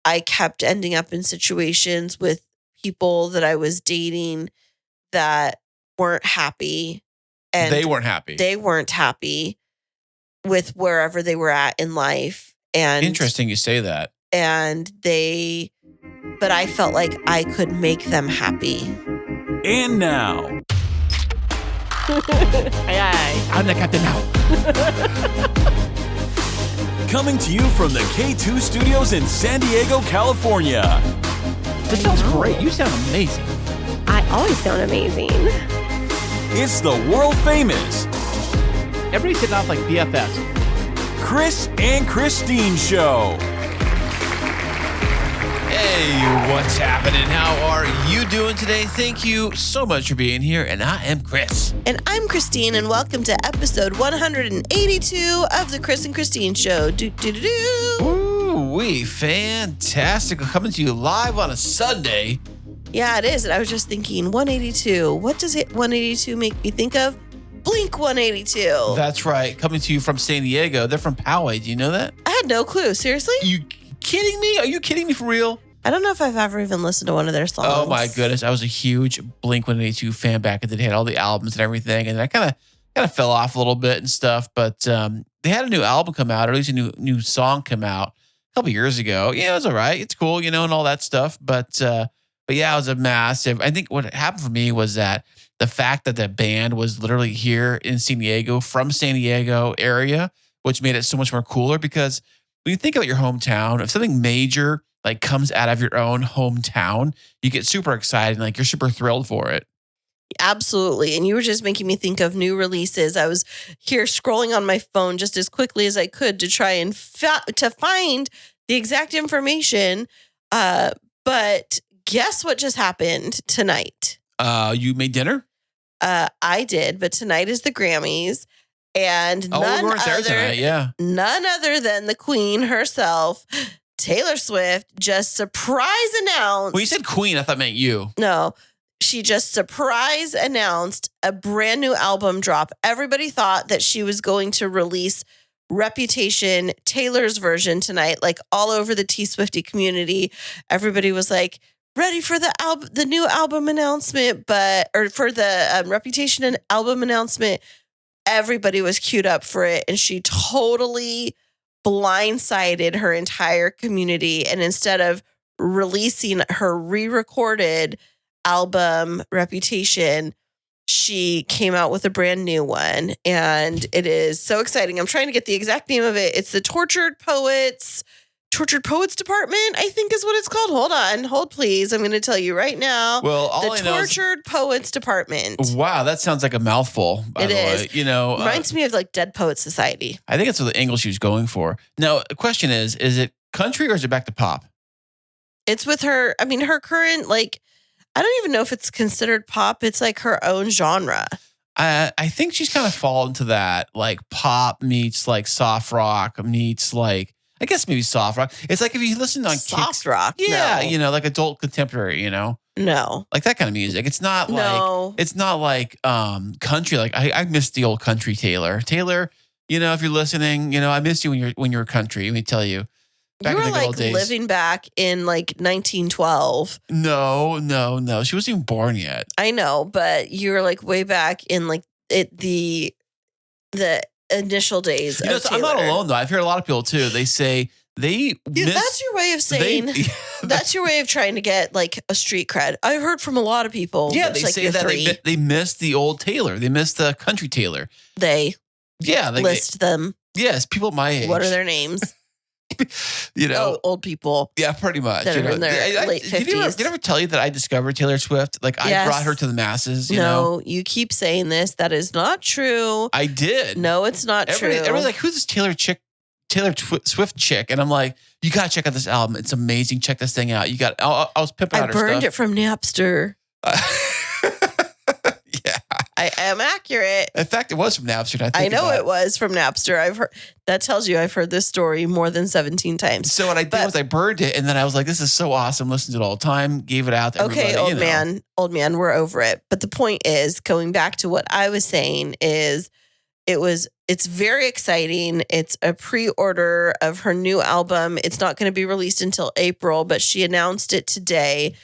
I kept ending up in situations with people that I was dating that weren't happy. And they weren't happy. They weren't happy with wherever they were at in life. And interesting you say that. But I felt like I could make them happy. And now. Aye. I'm the captain now. Coming to you from the K2 Studios in San Diego, California. This sounds great. You sound amazing. I always sound amazing. It's the world famous. Everybody's hitting off like BFFs. Kris and Kristine Show. Hey, what's happening? How are you doing today? Thank you so much for being here. And I am Kris. And I'm Kristine, and welcome to episode 182 of the Kris and Kristine Show. Ooh-wee, fantastic. Coming to you live on a Sunday. Yeah, it is. And I was just thinking, 182. What does 182 make me think of? Blink 182. That's right. Coming to you from San Diego. They're from Poway. Do you know that? I had no clue. Seriously? You kidding me? Are you kidding me for real? I don't know if I've ever even listened to one of their songs. Oh my goodness. I was a huge Blink 182 fan back in the day. Had all the albums and everything. And I kind of fell off a little bit and stuff. But they had a new album come out, or at least a new song come out a couple years ago. Yeah, it was all right. It's cool, and all that stuff. But yeah, it was a massive. I think what happened for me was that the fact that the band was literally here in San Diego, from San Diego area, which made it so much more cooler. Because when you think about your hometown, if something major like comes out of your own hometown, you get super excited, and like you're super thrilled for it. Absolutely. And you were just making me think of new releases. I was here scrolling on my phone just as quickly as I could to try and to find the exact information. But guess what just happened tonight? You made dinner? I did, but tonight is the Grammys. And we weren't there tonight, yeah. None other than the Queen herself, Taylor Swift, just surprise announced. Well, you said Queen. I thought it meant you. No, she just surprise announced a brand new album drop. Everybody thought that she was going to release Reputation, Taylor's version tonight, like all over the T-Swiftie community. Everybody was like, ready for the new album announcement, or for the Reputation and album announcement. Everybody was queued up for it, and she totally blindsided her entire community. And instead of releasing her re-recorded album Reputation, she came out with a brand new one, and it is so exciting. I'm trying to get the exact name of it. It's the Tortured Poets Department, I think is what it's called. Hold please. I'm going to tell you right now. Well, all the Tortured Poets Department. Wow, that sounds like a mouthful. By the way. Reminds me of like Dead Poets Society. I think that's what the English she was going for. Now, the question is it country or is it back to pop? It's with her. I mean, her current, like, I don't even know if it's considered pop. It's like her own genre. I think she's kind of fallen into that, like pop meets like soft rock meets like, I guess maybe soft rock. It's like if you listen on soft rock. Yeah, no. Like adult contemporary, No. Like that kind of music. It's not like country. Like I miss the old country Taylor. Taylor, if you're listening, I miss you when you're country. Let me tell you. Back you were in the good old days. Living back in like 1912. No. She wasn't even born yet. I know, but you were like way back in like the initial days of Taylor. I'm not alone though. I've heard a lot of people too. They say that's your way of saying that's your way of trying to get like a street cred. I've heard from a lot of people. Yeah, they say that they miss the old Taylor. They miss the country Taylor. They list them. Yes, people my age. What are their names? Old people. Yeah, pretty much. That are in their late 50s. Did I ever tell you that I discovered Taylor Swift? Like I brought her to the masses. You keep saying this. That is not true. I did. No, it's not true. Everybody's like, who's this Taylor Swift chick? And I'm like, you gotta check out this album. It's amazing. Check this thing out. I was pimping out her stuff. I burned it from Napster. Yeah. I am accurate. In fact, it was from Napster. I know it was from Napster. I've heard that tells you I've heard this story more than 17 times. So what I did was I burned it, and then I was like, "This is so awesome!" Listened to it all the time. Gave it out to everybody. Okay, old man, we're over it. But the point is, going back to what I was saying, is it's it's very exciting. It's a pre-order of her new album. It's not going to be released until April, but she announced it today.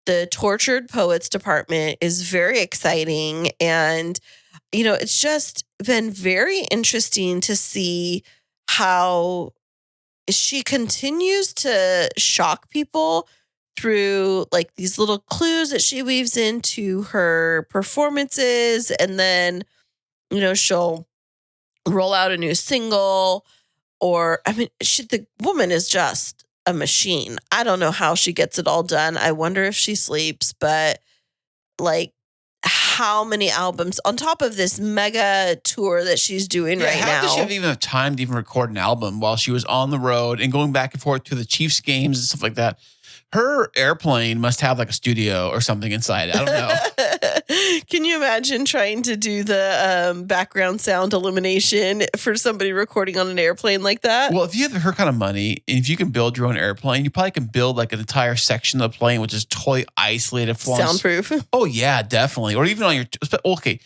The Tortured Poets Department is very exciting. And, it's just been very interesting to see how she continues to shock people through like these little clues that she weaves into her performances. And then, she'll roll out a new single, or the woman is just a machine. I don't know how she gets it all done. I wonder if she sleeps, but like how many albums on top of this mega tour that she's doing right now. How does she even have time to even record an album while she was on the road and going back and forth to the Chiefs games and stuff like that? Her airplane must have like a studio or something inside it. I don't know. Can you imagine trying to do the background sound elimination for somebody recording on an airplane like that? Well, if you have her kind of money, and if you can build your own airplane, you probably can build like an entire section of the plane which is totally isolated. Soundproof. Oh, yeah, definitely. Or even on your, okay,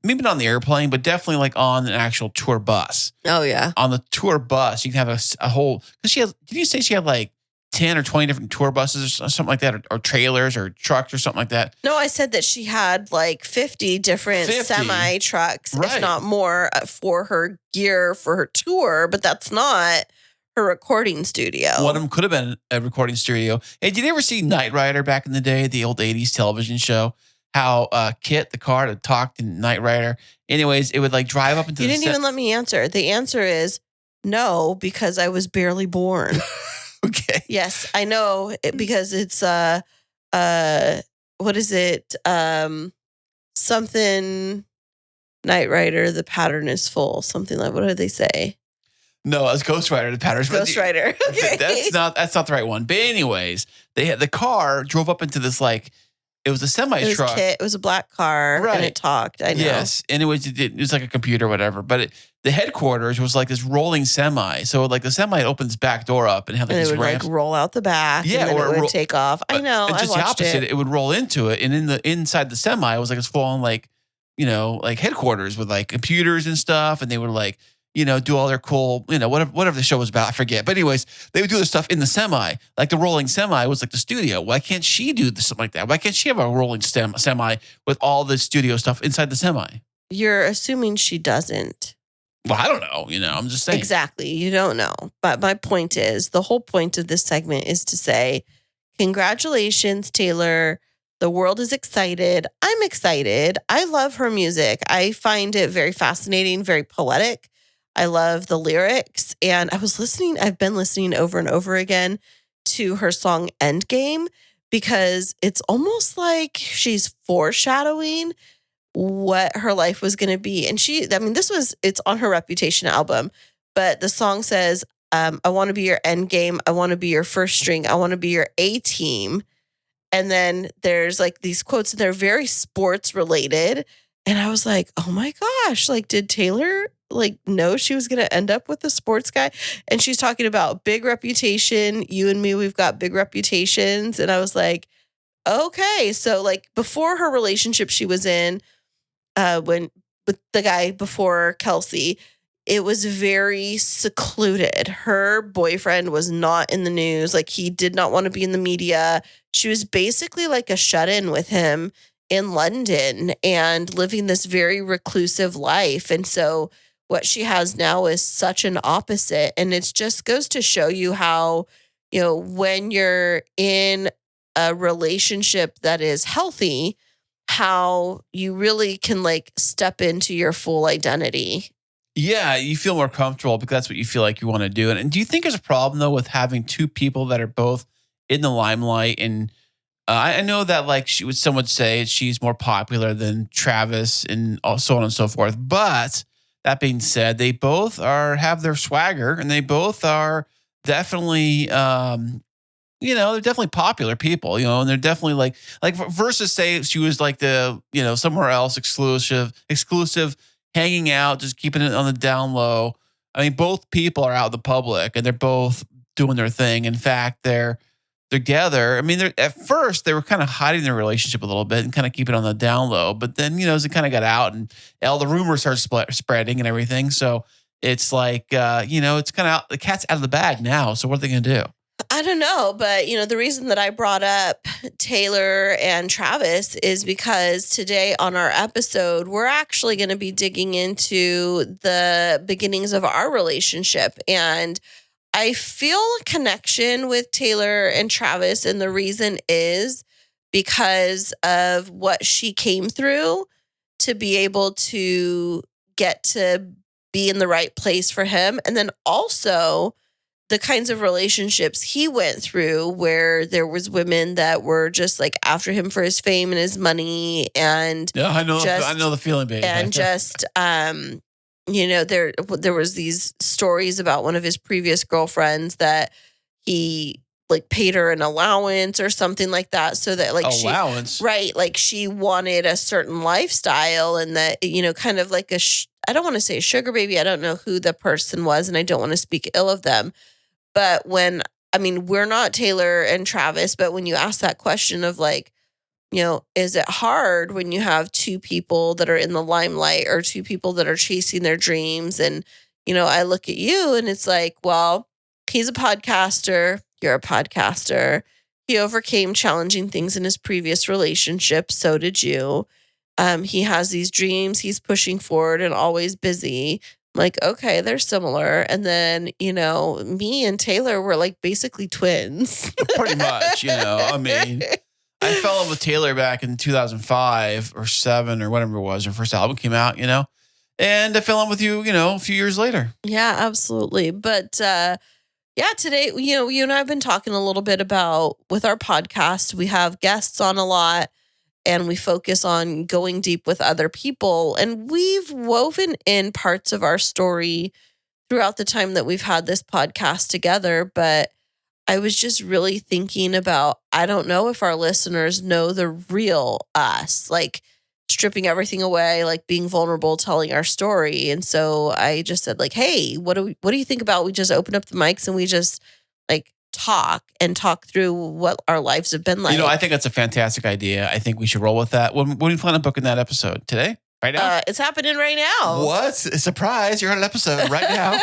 maybe not on the airplane, but definitely like on an actual tour bus. Oh, yeah. On the tour bus, you can have a whole, because did you say she had like 10 or 20 different tour buses or something like that, or trailers or trucks or something like that? No, I said that she had like 50 different semi trucks, right, if not more, for her gear for her tour, but that's not her recording studio. One of them could have been a recording studio. Hey, did you ever see Knight Rider back in the day, the old 80s television show? How Kit, the car that talked in Knight Rider. Anyways, it would like drive up into You didn't even let me answer. The answer is no, because I was barely born. Okay. Yes, I know because it's what is it? Something Knight Rider, the pattern is full. Something like, what do they say? No, it's Ghost Rider, the pattern. Ghost Rider. Okay. That's not the right one. But anyways, the car drove up into this like, it was a semi truck. It was a black car, right, and it talked. I know. Yes, and it was like a computer or whatever. But the headquarters was like this rolling semi. So like the semi opened its back door up and had like and these it would ramps. like roll out the back. Yeah, and then or it would take off. I know. And just I the watched opposite. it. It would roll into it, and inside the semi, it was like it's full on like like headquarters with like computers and stuff, and they would like do all their cool, whatever the show was about, I forget. But anyways, they would do their stuff in the semi. Like the rolling semi was like the studio. Why can't she do something like that? Why can't she have a rolling semi with all the studio stuff inside the semi? You're assuming she doesn't. Well, I don't know. I'm just saying. Exactly. You don't know. But my point is, the whole point of this segment is to say, congratulations, Taylor. The world is excited. I'm excited. I love her music. I find it very fascinating, very poetic. I love the lyrics. And I've been listening over and over again to her song Endgame, because it's almost like she's foreshadowing what her life was going to be. And it's on her Reputation album, but the song says, I want to be your end game. I want to be your first string. I want to be your A team. And then there's like these quotes and they're very sports related. And I was like, oh my gosh, like, did Taylor know she was going to end up with a sports guy? And she's talking about big reputation. You and me, we've got big reputations. And I was like, okay. So like before her relationship she was in, with the guy before Kelsey, it was very secluded. Her boyfriend was not in the news. Like he did not want to be in the media. She was basically like a shut-in with him in London and living this very reclusive life. And so what she has now is such an opposite. And it just goes to show you how, when you're in a relationship that is healthy, how you really can like step into your full identity. Yeah, you feel more comfortable because that's what you feel like you want to do. And do you think there's a problem though with having two people that are both in the limelight? And I know that like some would say she's more popular than Travis and so on and so forth. But that being said, they both have their swagger and they both are definitely they're definitely popular people, and they're definitely like versus say she was like the, somewhere else exclusive, hanging out, just keeping it on the down low. I mean, both people are out in the public and they're both doing their thing. In fact, they're together. I mean, at first they were kind of hiding their relationship a little bit and kind of keep it on the down low. But then, as it kind of got out and all the rumors started spreading and everything. So it's like, it's kind of out, the cat's out of the bag now. So what are they going to do? I don't know, but the reason that I brought up Taylor and Travis is because today on our episode, we're actually going to be digging into the beginnings of our relationship. And I feel a connection with Taylor and Travis. And the reason is because of what she came through to be able to get to be in the right place for him. And then also the kinds of relationships he went through where there was women that were just like after him for his fame and his money. And yeah, I know the feeling, baby. And just, there was these stories about one of his previous girlfriends that he like paid her an allowance or something like that. So that like allowance, right. Like she wanted a certain lifestyle and that, kind of like I don't want to say a sugar baby. I don't know who the person was and I don't want to speak ill of them. But we're not Taylor and Travis, but when you ask that question of like, is it hard when you have two people that are in the limelight or two people that are chasing their dreams? And, I look at you and it's like, well, he's a podcaster. You're a podcaster. He overcame challenging things in his previous relationship. So did you. He has these dreams. He's pushing forward and always busy. Like, okay, they're similar. And then, me and Taylor were like basically twins. Pretty much, I mean, I fell in love with Taylor back in 2005 or 7 or whatever it was. Her first album came out, and I fell in love with you, a few years later. Yeah, absolutely. But today, you and I have been talking a little bit about with our podcast, we have guests on a lot. And we focus on going deep with other people. And we've woven in parts of our story throughout the time that we've had this podcast together. But I was just really thinking about, I don't know if our listeners know the real us, like stripping everything away, like being vulnerable, telling our story. And so I just said like, hey, what do you think about we just open up the mics and we just like talk through what our lives have been like. I think that's a fantastic idea. I think we should roll with that. When do you plan on booking that episode? Today? Right now? It's happening right now. What? A surprise. You're on an episode right now.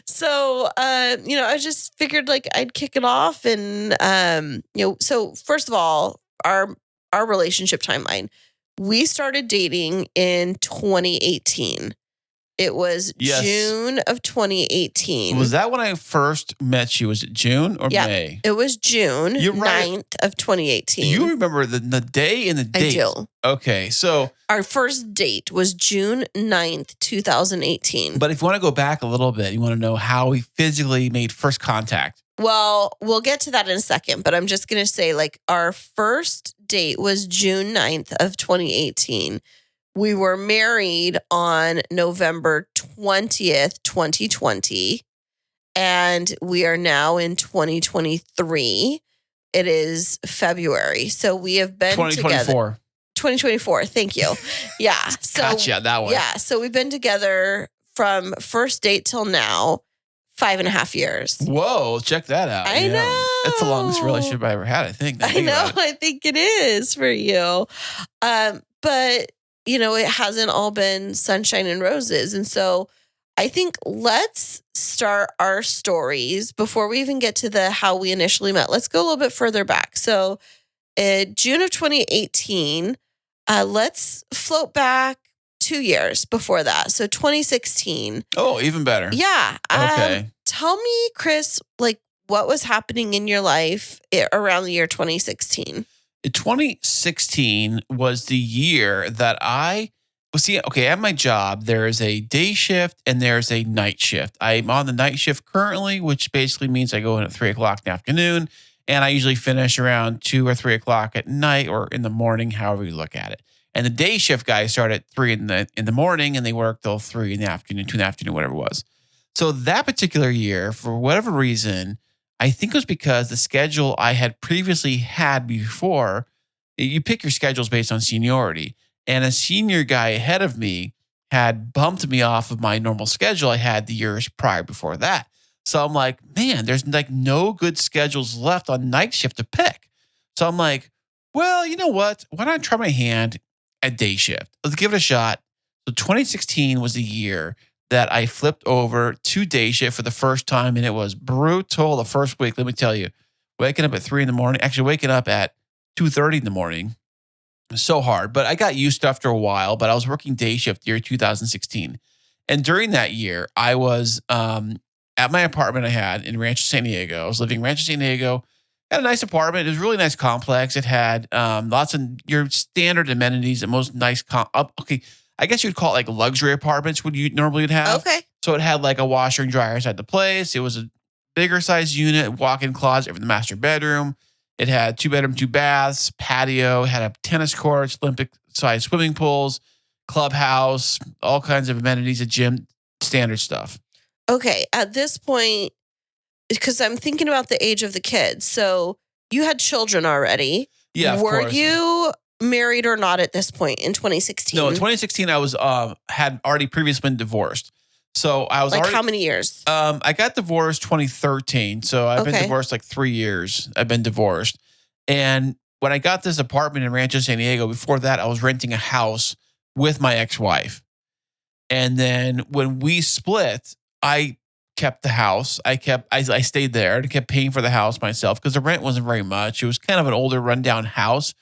So, I just figured like I'd kick it off. And, so first of all, our relationship timeline, we started dating in 2018. It was June of 2018. Was that when I first met you? Was it June or May? It was June 9th of 2018. You remember the day and the date? I do. Okay, so our first date was June 9th, 2018. But if you want to go back a little bit, you want to know how we physically made first contact. Well, we'll get to that in a second, but I'm just going to say like our first date was June 9th of 2018. We were married on November 20th, 2020, and we are now in 2023. It is February. So we have been 2024. Together. 2024. Thank you. Yeah. So, gotcha, that one. Yeah. So we've been together from first date till now, 5.5 years. Whoa, check that out. I know. That's the longest relationship I ever had, I think. I know. I think it is for you. But it hasn't all been sunshine and roses. And so I think let's start our stories before we even get to the how we initially met. Let's go a little bit further back. So June of 2018, let's float back 2 years before that. So 2016. Oh, even better. Yeah. Okay. Tell me, Kris, like what was happening in your life around the year 2016? 2016 was the year that at my job, there is a day shift and there's a night shift. I'm on the night shift currently, which basically means I go in at 3 o'clock in the afternoon and I usually finish around 2 or 3 o'clock at night or in the morning, however you look at it. And the day shift guys start at 3 in the morning and they work till 3 in the afternoon, 2 in the afternoon, whatever it was. So that particular year, for whatever reason, I think it was because the schedule I had previously had before, you pick your schedules based on seniority. And a senior guy ahead of me had bumped me off of my normal schedule I had the years prior before that. So I'm like, man, there's like no good schedules left on night shift to pick. So I'm like, well, you know what? Why don't I try my hand at day shift? Let's give it a shot. So 2016 was the year that I flipped over to day shift for the first time, and it was brutal the first week. Let me tell you, waking up at 3 a.m, actually waking up at 2:30 in the morning, it was so hard. But I got used to after a while. But I was working day shift year 2016, and during that year, I was at my apartment I had in Rancho San Diego. I was living in Rancho San Diego. Had a nice apartment. It was a really nice complex. It had lots of your standard amenities and most nice. Okay, I guess you'd call it like luxury apartments. Would you normally would have? Okay. So it had like a washer and dryer inside the place. It was a bigger size unit, walk-in closet for the master bedroom. It had 2 bedroom, 2 baths, patio. It had a tennis courts, Olympic-sized swimming pools, clubhouse, all kinds of amenities, a gym, standard stuff. Okay. At this point, because I'm thinking about the age of the kids. So you had children already. Yeah, of Were course. you married or not at this point in 2016? No, in 2016, I was had already previously been divorced. So I was like already, how many years? I got divorced 2013. So I've been Okay. divorced like 3 years. I've been divorced. And when I got this apartment in Rancho San Diego, before that, I was renting a house with my ex-wife. And then when we split, I kept the house. I stayed there and kept paying for the house myself because the rent wasn't very much. It was kind of an older rundown house,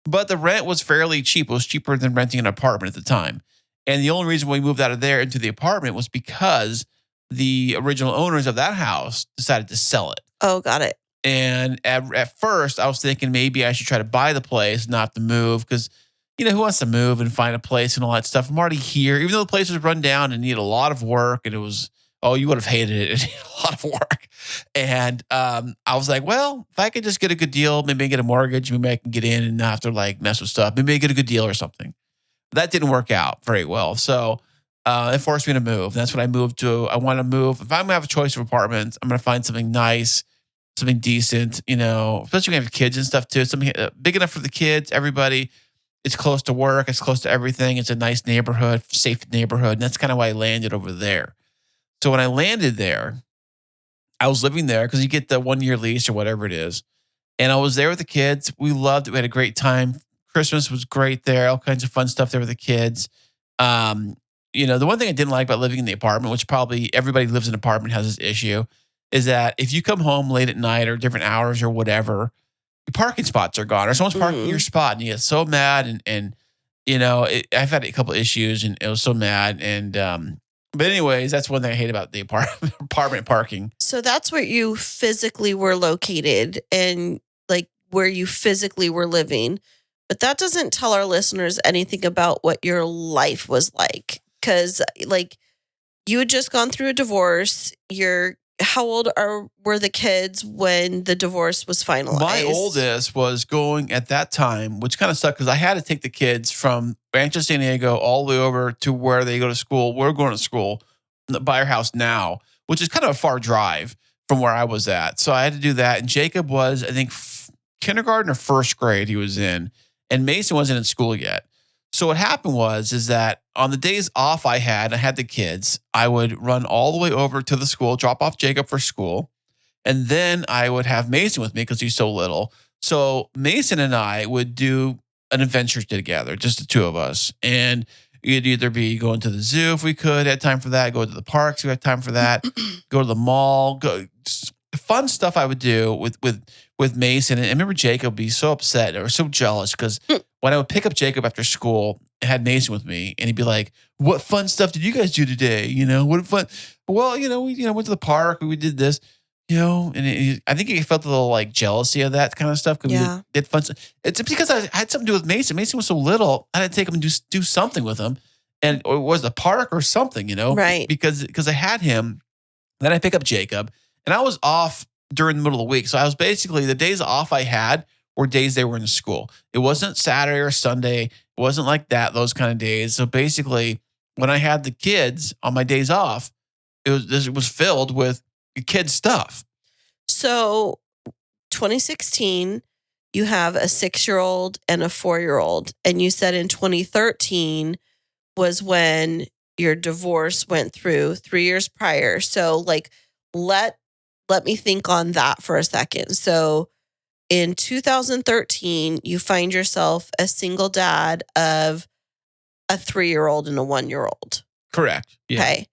but the rent was fairly cheap. It was cheaper than renting an apartment at the time. And the only reason we moved out of there into the apartment was because the original owners of that house decided to sell it. Oh, got it. And at first, I was thinking maybe I should try to buy the place, not to move, because, who wants to move and find a place and all that stuff? I'm already here. Even though the place was run down and needed a lot of work, and it was, you would have hated it. It needed a lot of work. And I was like, well, if I could just get a good deal, maybe I get a mortgage, maybe I can get in and not have to like mess with stuff. Maybe I get a good deal or something. That didn't work out very well. So it forced me to move. That's what I moved to. I want to move. If I'm going to have a choice of apartments, I'm going to find something nice, something decent, especially when you have kids and stuff too. Something big enough for the kids, everybody. It's close to work. It's close to everything. It's a nice neighborhood, safe neighborhood. And that's kind of why I landed over there. So when I landed there, I was living there because you get the 1-year lease or whatever it is. And I was there with the kids. We loved it. We had a great time. Christmas was great there. All kinds of fun stuff there with the kids. The one thing I didn't like about living in the apartment, which probably everybody who lives in an apartment has this issue, is that if you come home late at night or different hours or whatever, your parking spots are gone or someone's parking in your spot and you get so mad. I've had a couple issues and it was so mad. And, but anyways, that's one thing I hate about the apartment parking. So that's where you physically were located and like where you physically were living. But that doesn't tell our listeners anything about what your life was like. Because like you had just gone through a divorce. How old were the kids when the divorce was finalized? My oldest was going at that time, which kind of sucked because I had to take the kids from Rancho San Diego all the way over to where they go to school. We're going to school by our house now, which is kind of a far drive from where I was at. So I had to do that. And Jacob was, I think, kindergarten or first grade he was in. And Mason wasn't in school yet. So what happened is that on the days off I had the kids, I would run all the way over to the school, drop off Jacob for school. And then I would have Mason with me because he's so little. So Mason and I would do an adventure together, just the two of us. And it'd either be going to the zoo if we could, had time for that, go to the parks, we had time for that, go to the mall, fun stuff I would do with Mason. And I remember Jacob would be so upset or so jealous because when I would pick up Jacob after school, I had Mason with me, and he'd be like, "What fun stuff did you guys do today? What fun? Well, we went to the park, we did this, And I think he felt a little like jealousy of that kind of stuff because we did fun stuff. It's because I had something to do with Mason. Mason was so little, I had to take him and do something with him, or it was the park or something, right? Because I had him. Then I pick up Jacob, and I was off during the middle of the week. So I was basically, the days off I had were days they were in school. It wasn't Saturday or Sunday. It wasn't like that, those kind of days. So basically, when I had the kids on my days off, it was filled with kid stuff. So 2016, you have a 6-year-old and a 4-year-old. And you said in 2013 was when your divorce went through 3 years prior. So like let me think on that for a second. So in 2013, you find yourself a single dad of a 3-year-old and a 1-year-old. Correct. Yeah. Okay.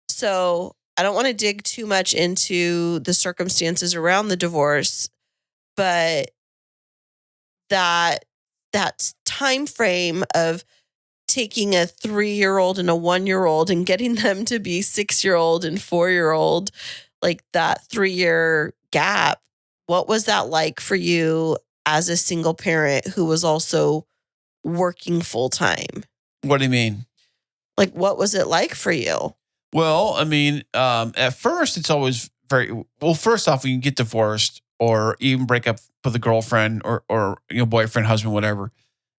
So I don't want to dig too much into the circumstances around the divorce, but that time frame of taking a 3-year-old and a 1-year-old and getting them to be 6-year-old and 4-year-old, like that 3-year gap, what was that like for you as a single parent who was also working full time? What do you mean? Like, what was it like for you? Well, I mean, at first it's always well. First off, when you get divorced or even break up with a girlfriend or boyfriend, husband, whatever,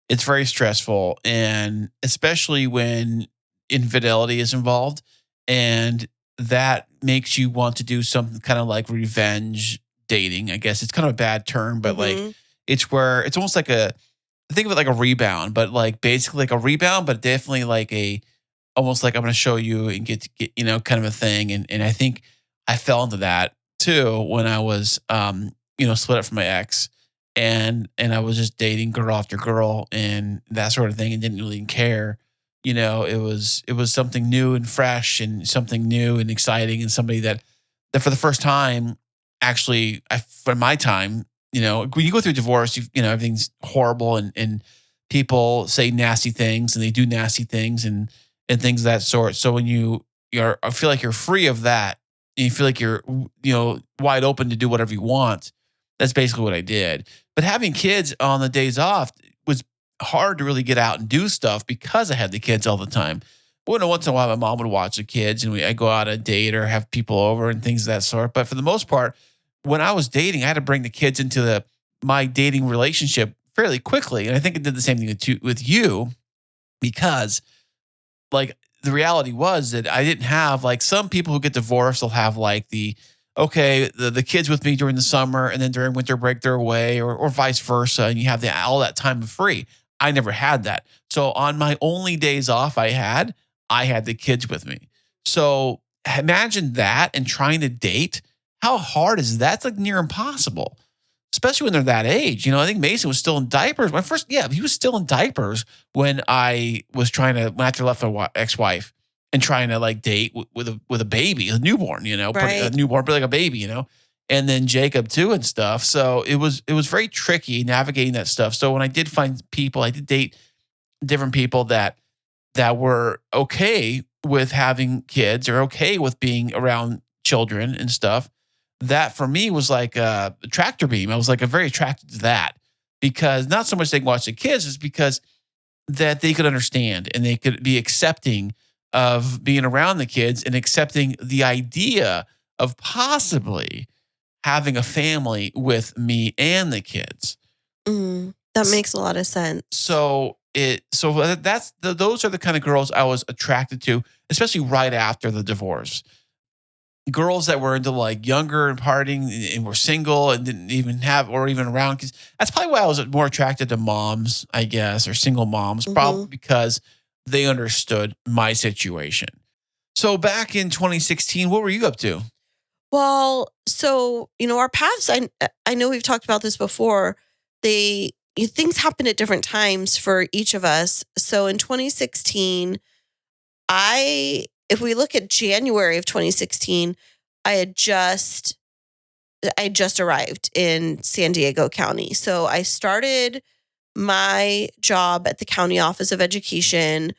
it's very stressful, and especially when infidelity is involved, and that makes you want to do something kind of like revenge dating. I guess it's kind of a bad term, but like it's where it's almost like think of it like a rebound, but like basically like a rebound, but definitely like almost like I'm going to show you and get kind of a thing. And I think I fell into that too when I was, split up from my ex and I was just dating girl after girl and that sort of thing and didn't really care. It was something new and fresh and something new and exciting and somebody that for the first time, actually, for my time, when you go through divorce, everything's horrible and people say nasty things and they do nasty things and things of that sort. So when I feel like you're free of that and you feel like you're, wide open to do whatever you want. That's basically what I did. But having kids on the days off was hard to really get out and do stuff because I had the kids all the time. Once in a while, my mom would watch the kids and I'd go out on a date or have people over and things of that sort. But for the most part, when I was dating, I had to bring the kids into my dating relationship fairly quickly. And I think it did the same thing with you because like the reality was that I didn't have like some people who get divorced will have like the kids with me during the summer and then during winter break they're away or vice versa. And you have all that time free. I never had that. So on my only days off I had the kids with me. So imagine that and trying to date. How hard is that? It's like near impossible, especially when they're that age. I think Mason was still in diapers. He was still in diapers when I was after I left my ex-wife and trying to like date with a baby, a newborn, Right. a newborn, but like a baby, and then Jacob too and stuff. So it was very tricky navigating that stuff. So when I did find people, I did date different people that were okay with having kids or okay with being around children and stuff. That for me was like a tractor beam. I was like very attracted to that because not so much they can watch the kids, is because that they could understand and they could be accepting of being around the kids and accepting the idea of possibly having a family with me and the kids. That makes a lot of sense. So those are the kind of girls I was attracted to, especially right after the divorce. Girls that were into like younger and partying and were single and didn't even have or even around kids. That's probably why I was more attracted to moms, I guess, or single moms, probably because they understood my situation. So back in 2016, what were you up to? Well, so, our paths, I know we've talked about this before. Things happen at different times for each of us. So in 2016, if we look at January of 2016, I had just arrived in San Diego County. So I started my job at the County Office of Education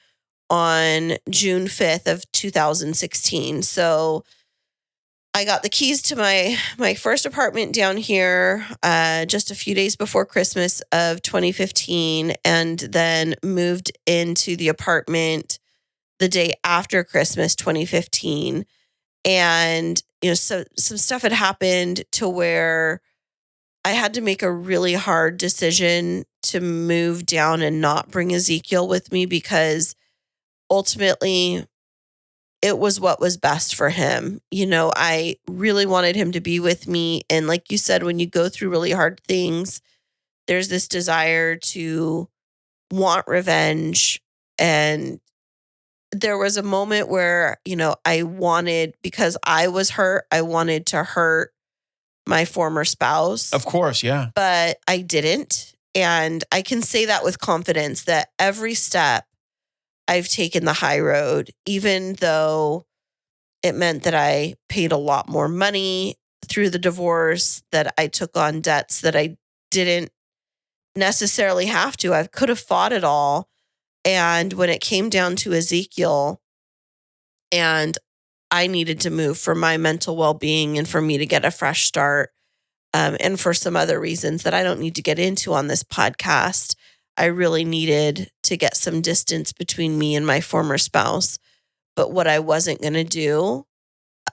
on June 5th of 2016. So I got the keys to my first apartment down here just a few days before Christmas of 2015, and then moved into the apartment the day after Christmas 2015. And, so some stuff had happened to where I had to make a really hard decision to move down and not bring Ezekiel with me because ultimately it was what was best for him. I really wanted him to be with me. And like you said, when you go through really hard things, there's this desire to want revenge and there was a moment where, I wanted, because I was hurt, I wanted to hurt my former spouse. Of course, yeah. But I didn't. And I can say that with confidence that every step I've taken the high road, even though it meant that I paid a lot more money through the divorce, that I took on debts that I didn't necessarily have to. I could have fought it all. And when it came down to Ezekiel, and I needed to move for my mental well-being and for me to get a fresh start, and for some other reasons that I don't need to get into on this podcast, I really needed to get some distance between me and my former spouse. But what I wasn't going to do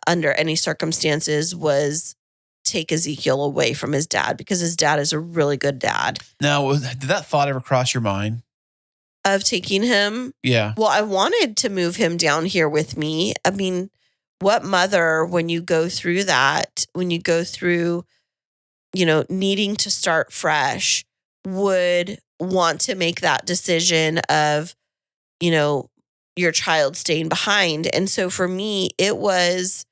under any circumstances was take Ezekiel away from his dad, because his dad is a really good dad. Now, did that thought ever cross your mind? Of taking him? Yeah. Well, I wanted to move him down here with me. I mean, what mother, when you go through that, when you go through, needing to start fresh, would want to make that decision of, your child staying behind? And so for me, it was,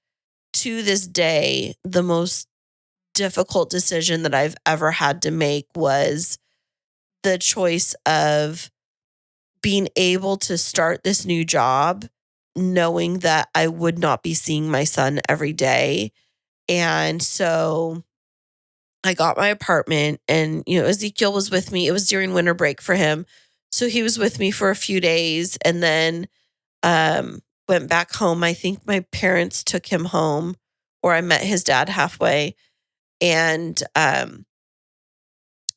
to this day, the most difficult decision that I've ever had to make was the choice of being able to start this new job, knowing that I would not be seeing my son every day. And so I got my apartment, and, Ezekiel was with me. It was during winter break for him. So he was with me for a few days, and then went back home. I think my parents took him home, or I met his dad halfway. And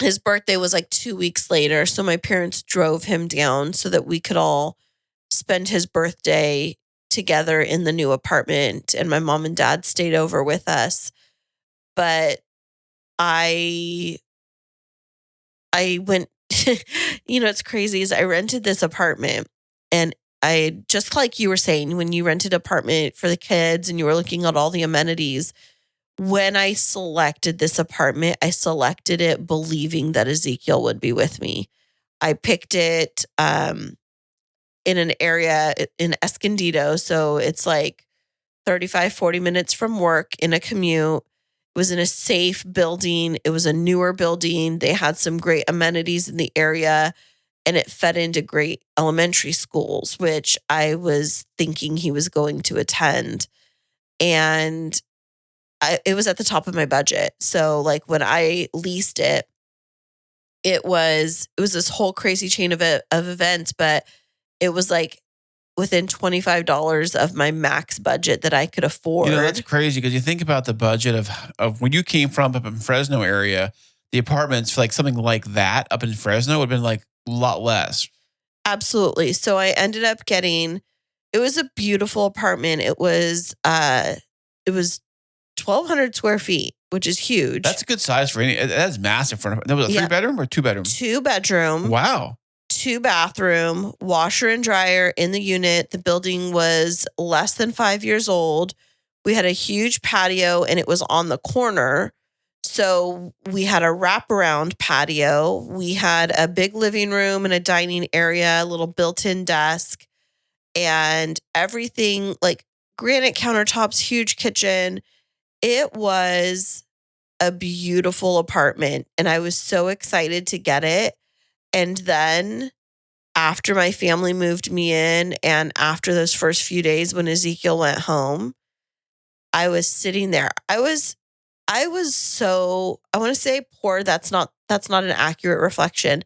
his birthday was like 2 weeks later. So my parents drove him down so that we could all spend his birthday together in the new apartment. And my mom and dad stayed over with us. But I went, it's crazy, is I rented this apartment, and I, just like you were saying, when you rented an apartment for the kids and you were looking at all the amenities, when I selected this apartment, I selected it believing that Ezekiel would be with me. I picked it in an area in Escondido. So it's like 35, 40 minutes from work in a commute. It was in a safe building. It was a newer building. They had some great amenities in the area, and it fed into great elementary schools, which I was thinking he was going to attend. And it was at the top of my budget. So like when I leased it, it was this whole crazy chain of events, but it was like within $25 of my max budget that I could afford. That's crazy, because you think about the budget of when you came from up in Fresno area, the apartments for like something like that up in Fresno would have been like a lot less. Absolutely. So I ended up getting, it was a beautiful apartment. It was 1,200 square feet, which is huge. That's a good size for any. That's massive for. That was a 3-bedroom or 2-bedroom? 2-bedroom. Wow. 2-bathroom, washer and dryer in the unit. The building was less than 5 years old. We had a huge patio, and it was on the corner. So we had a wraparound patio. We had a big living room and a dining area, a little built-in desk, and everything, like granite countertops, huge kitchen. It was a beautiful apartment, and I was so excited to get it. And then after my family moved me in, and after those first few days when Ezekiel went home, I was sitting there. I was so, I want to say poor. That's not an accurate reflection.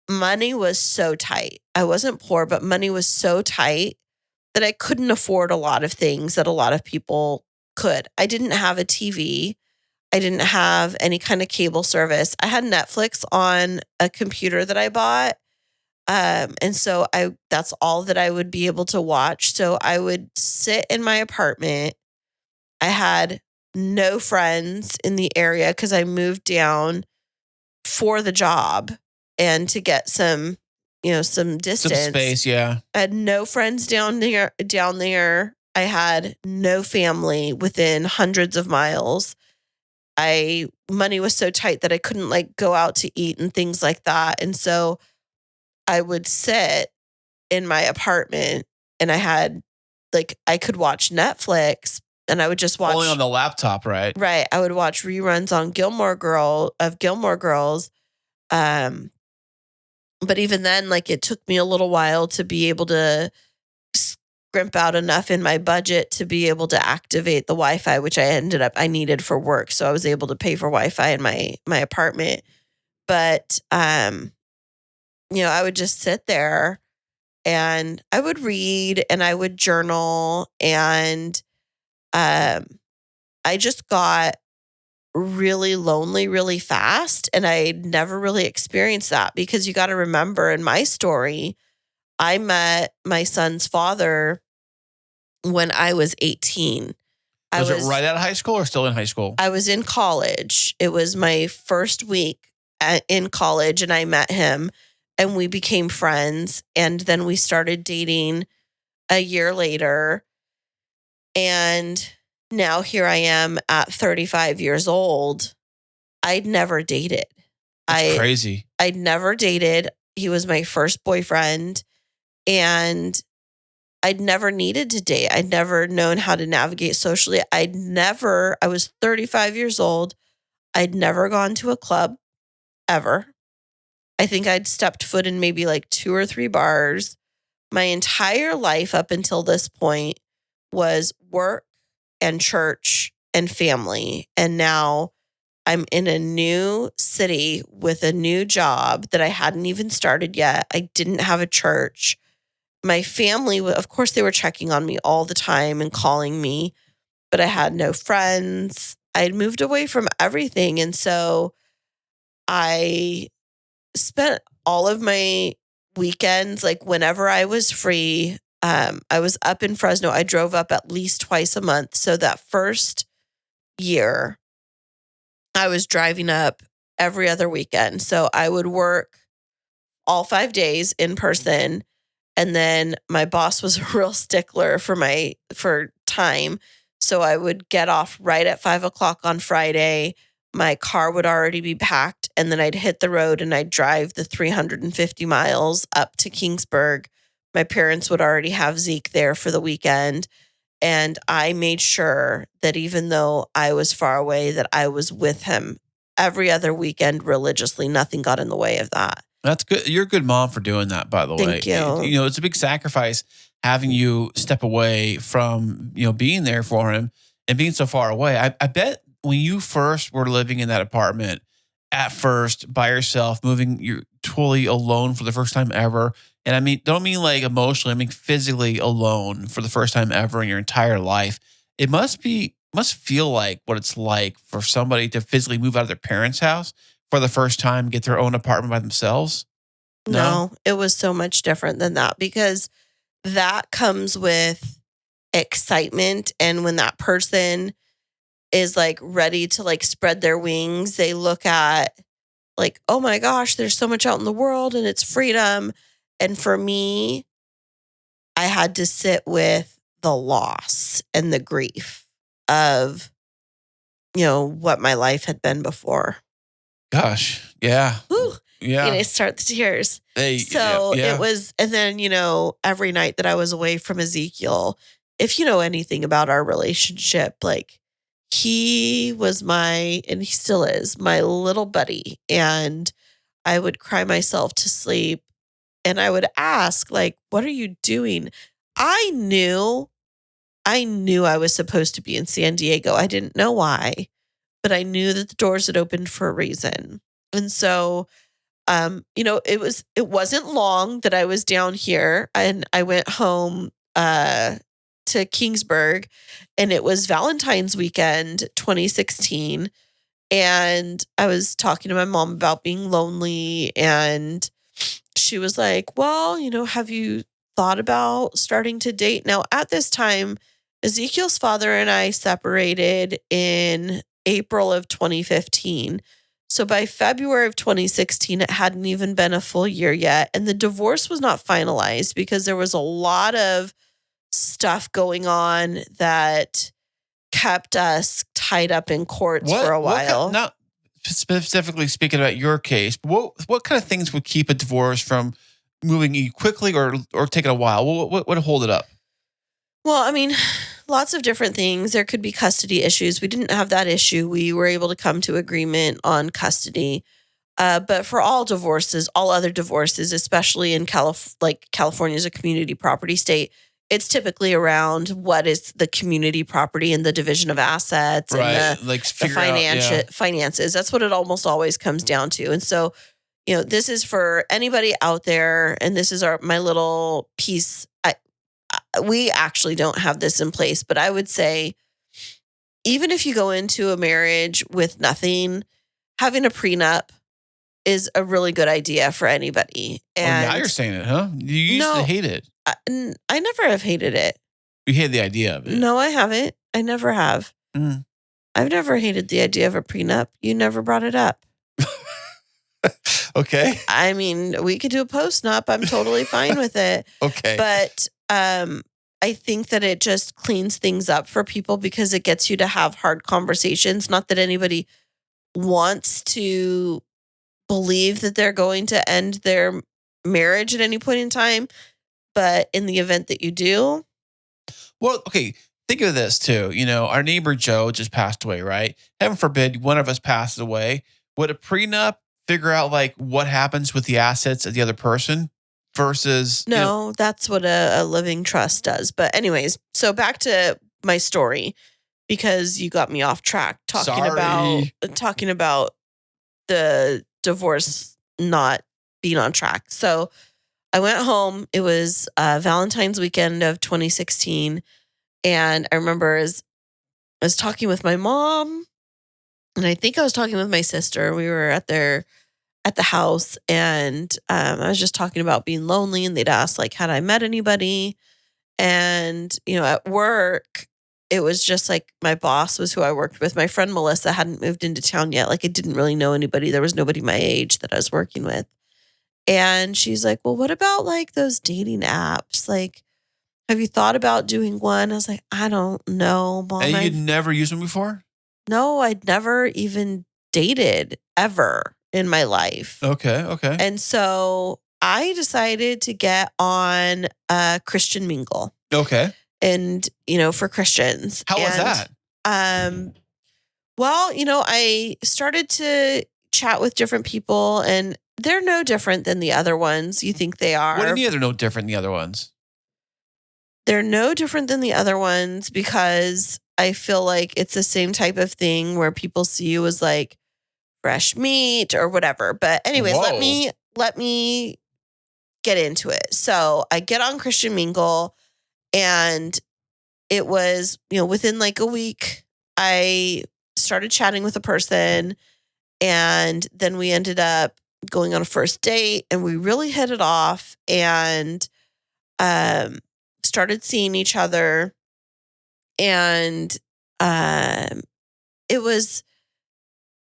Money was so tight. I wasn't poor, but money was so tight that I couldn't afford a lot of things that a lot of people could. I didn't have a TV. I didn't have any kind of cable service. I had Netflix on a computer that I bought. And so that's all that I would be able to watch. So I would sit in my apartment. I had no friends in the area because I moved down for the job and to get some distance. Some space, yeah. I had no friends down there. I had no family within hundreds of miles. Money was so tight that I couldn't like go out to eat and things like that. And so I would sit in my apartment and I had like I could watch Netflix and I would just watch Only on the laptop, right? Right. I would watch reruns on Gilmore Girls. Um, but even then, like it took me a little while to be able to scrimp out enough in my budget to be able to activate the Wi-Fi, which I needed for work. So I was able to pay for Wi-Fi in my apartment. But I would just sit there and I would read and I would journal, and I just got really lonely really fast, and I never really experienced that because you got to remember in my story, I met my son's father when I was 18. Was it right out of high school or still in high school? I was in college. It was my first week in college, and I met him, and we became friends, and then we started dating a year later, and now here I am at 35 years old. I'd never dated. That's crazy. I'd never dated. He was my first boyfriend, and I'd never needed to date. I'd never known how to navigate socially. I was 35 years old. I'd never gone to a club ever. I think I'd stepped foot in maybe like 2 or 3 bars. My entire life up until this point was work and church and family. And now I'm in a new city with a new job that I hadn't even started yet. I didn't have a church. My family, of course, they were checking on me all the time and calling me, but I had no friends. I had moved away from everything. And so I spent all of my weekends, like whenever I was free, I was up in Fresno. I drove up at least twice a month. So that first year, I was driving up every other weekend. So I would work all 5 days in person. And then my boss was a real stickler for time. So I would get off right at 5:00 on Friday. My car would already be packed, and then I'd hit the road and I'd drive the 350 miles up to Kingsburg. My parents would already have Zeke there for the weekend. And I made sure that even though I was far away, that I was with him every other weekend religiously. Nothing got in the way of that. That's good. You're a good mom for doing that, by the way. Thank you. It's a big sacrifice having you step away from, being there for him and being so far away. I bet when you first were living in that apartment at first by yourself, you're totally alone for the first time ever. And I mean, don't mean like emotionally, I mean physically alone for the first time ever in your entire life. It must feel like what it's like for somebody to physically move out of their parents' house for the first time, get their own apartment by themselves? No, it was so much different than that, because that comes with excitement. And when that person is like ready to like spread their wings, they look at like, oh my gosh, there's so much out in the world and it's freedom. And for me, I had to sit with the loss and the grief of, what my life had been before. Gosh, yeah. Whew. Yeah. I start the tears. Hey, So yeah. it was, and then, every night that I was away from Ezekiel, if you know anything about our relationship, like he was and he still is my little buddy. And I would cry myself to sleep and I would ask, like, what are you doing? I knew I was supposed to be in San Diego. I didn't know why, but I knew that the doors had opened for a reason. And so, it wasn't long that I was down here, and I went home to Kingsburg, and it was Valentine's weekend, 2016. And I was talking to my mom about being lonely, and she was like, well, have you thought about starting to date? Now, at this time, Ezekiel's father and I separated in April of 2015. So by February of 2016, it hadn't even been a full year yet. And the divorce was not finalized because there was a lot of stuff going on that kept us tied up in courts for a while. Not specifically speaking about your case, but what kind of things would keep a divorce from moving quickly or taking a while? What would hold it up? Well, I mean, lots of different things. There could be custody issues. We didn't have that issue. We were able to come to agreement on custody. But for all divorces, all other divorces, especially in California is a community property state, it's typically around what is the community property and the division of assets and the finances. That's what it almost always comes down to. And so, this is for anybody out there, and this is my little piece. We actually don't have this in place, but I would say even if you go into a marriage with nothing, having a prenup is a really good idea for anybody. And now you're saying it, huh? You used to hate it. I never have hated it. You hate the idea of it. No, I haven't. I never have. Mm. I've never hated the idea of a prenup. You never brought it up. Okay. I mean, we could do a post-nup. I'm totally fine with it. Okay. But I think that it just cleans things up for people because it gets you to have hard conversations. Not that anybody wants to believe that they're going to end their marriage at any point in time, but in the event that you do. Well, okay. Think of this too. Our neighbor Joe just passed away, right? Heaven forbid one of us passes away. Would a prenup figure out what happens with the assets of the other person versus? No, that's what a living trust does. But anyways, so back to my story because you got me off track talking about the divorce not being on track. So I went home. It was Valentine's weekend of 2016. And I remember I was talking with my mom, and I think I was talking with my sister. We were at the house, and I was just talking about being lonely, and they'd asked had I met anybody? And, at work, it was just my boss was who I worked with. My friend Melissa hadn't moved into town yet. I didn't really know anybody. There was nobody my age that I was working with. And she's like, well, what about those dating apps? Have you thought about doing one? I was like, I don't know, Mom. And you'd never used them before? No, I'd never even dated ever in my life. Okay. And so I decided to get on a Christian Mingle. Okay. And, for Christians. How was that? Well, I started to chat with different people, and they're no different than the other ones. You think they are. What do you mean they're no different than the other ones? They're no different than the other ones because I feel like it's the same type of thing where people see you as fresh meat or whatever. But anyways, Whoa. let me get into it. So I get on Christian Mingle, and it was, within a week, I started chatting with a person, and then we ended up going on a first date, and we really hit it off, and started seeing each other. And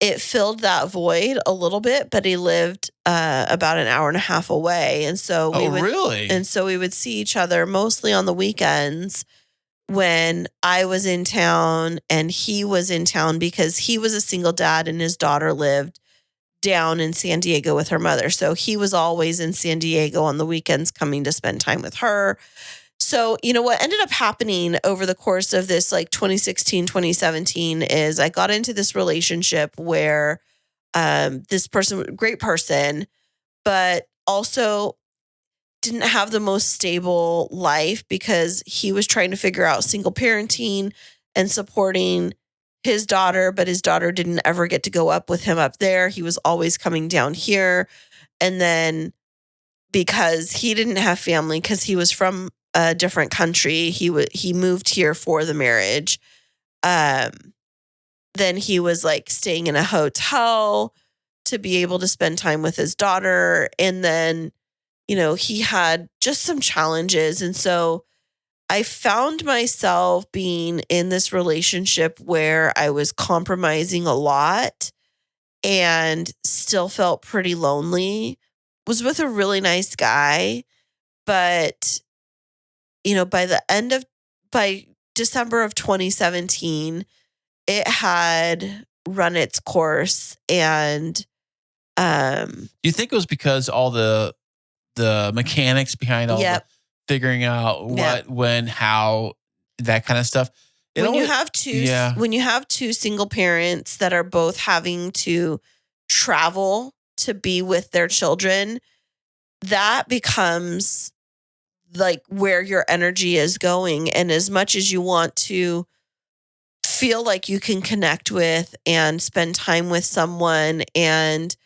it filled that void a little bit, but he lived about an hour and a half away. And so really? And so we would see each other mostly on the weekends when I was in town and he was in town, because he was a single dad and his daughter lived down in San Diego with her mother. So he was always in San Diego on the weekends coming to spend time with her. So, what ended up happening over the course of this 2016, 2017 is I got into this relationship where this person, great person, but also didn't have the most stable life because he was trying to figure out single parenting and supporting his daughter, but his daughter didn't ever get to go up with him up there. He was always coming down here. And then because he didn't have family, because he was from a different country, he moved here for the marriage. Then he was staying in a hotel to be able to spend time with his daughter. And then, he had just some challenges. And so I found myself being in this relationship where I was compromising a lot and still felt pretty lonely. Was with a really nice guy, but by December of 2017, it had run its course. And do you think it was because all the the mechanics behind all the figuring out what, when, how, that kind of stuff. When you have two single parents that are both having to travel to be with their children, that becomes like where your energy is going. And as much as you want to feel like you can connect with and spend time with someone and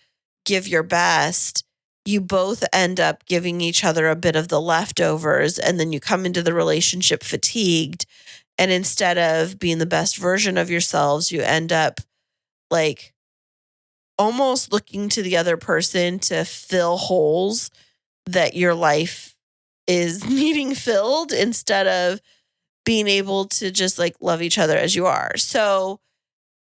give your best, you both end up giving each other a bit of the leftovers, and then you come into the relationship fatigued. And instead of being the best version of yourselves, you end up like almost looking to the other person to fill holes that your life is needing filled, instead of being able to just like love each other as you are. So,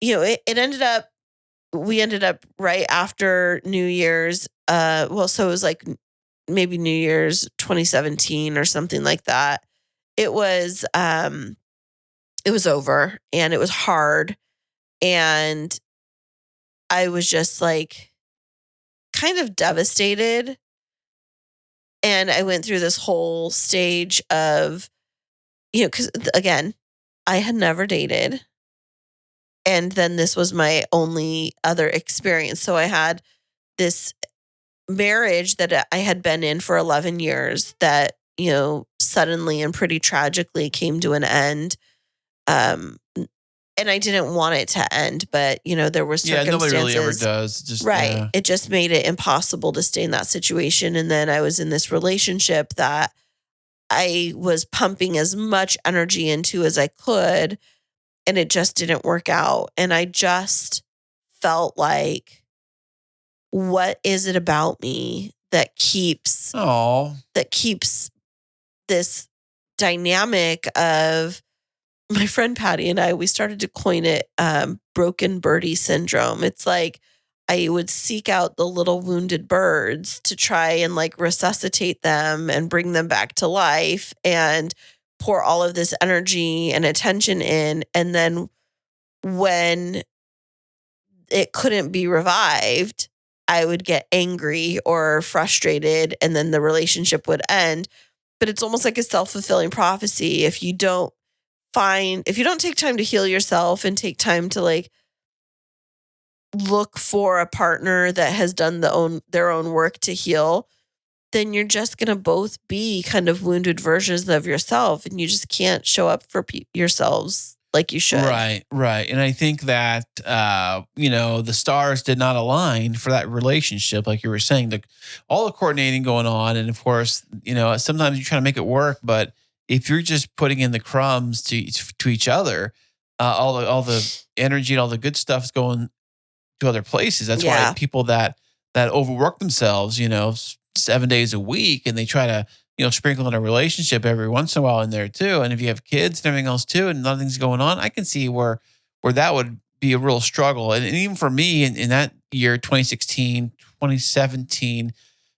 we ended up right after New Year's. So it was like maybe New Year's 2017 or something like that. It was over, and it was hard. And I was just like kind of devastated. And I went through this whole stage of, because again, I had never dated. And then this was my only other experience. So I had this marriage that I had been in for 11 years that, suddenly and pretty tragically came to an end. And I didn't want it to end, but, there were circumstances. Yeah, nobody really ever does. Right. Yeah. It just made it impossible to stay in that situation. And then I was in this relationship that I was pumping as much energy into as I could, and it just didn't work out. And I just felt like, what is it about me that keeps this dynamic of my friend Patty and I, we started to coin it broken birdie syndrome. It's like I would seek out the little wounded birds to try and like resuscitate them and bring them back to life and pour all of this energy and attention in. And then when it couldn't be revived, I would get angry or frustrated, and then the relationship would end. But it's almost like a self-fulfilling prophecy. If you don't take time to heal yourself and take time to like look for a partner that has done their own work to heal, then you're just going to both be kind of wounded versions of yourself, and you just can't show up for yourselves like you should. Right. And I think that, the stars did not align for that relationship. Like you were saying, all the coordinating going on. And of course, sometimes you try to make it work, but if you're just putting in the crumbs to each other, all the energy and all the good stuff is going to other places. That's why people that overwork themselves, 7 days a week, and they try to, sprinkle in a relationship every once in a while in there too. And if you have kids and everything else too, and nothing's going on, I can see where that would be a real struggle. And even for me in that year, 2016, 2017,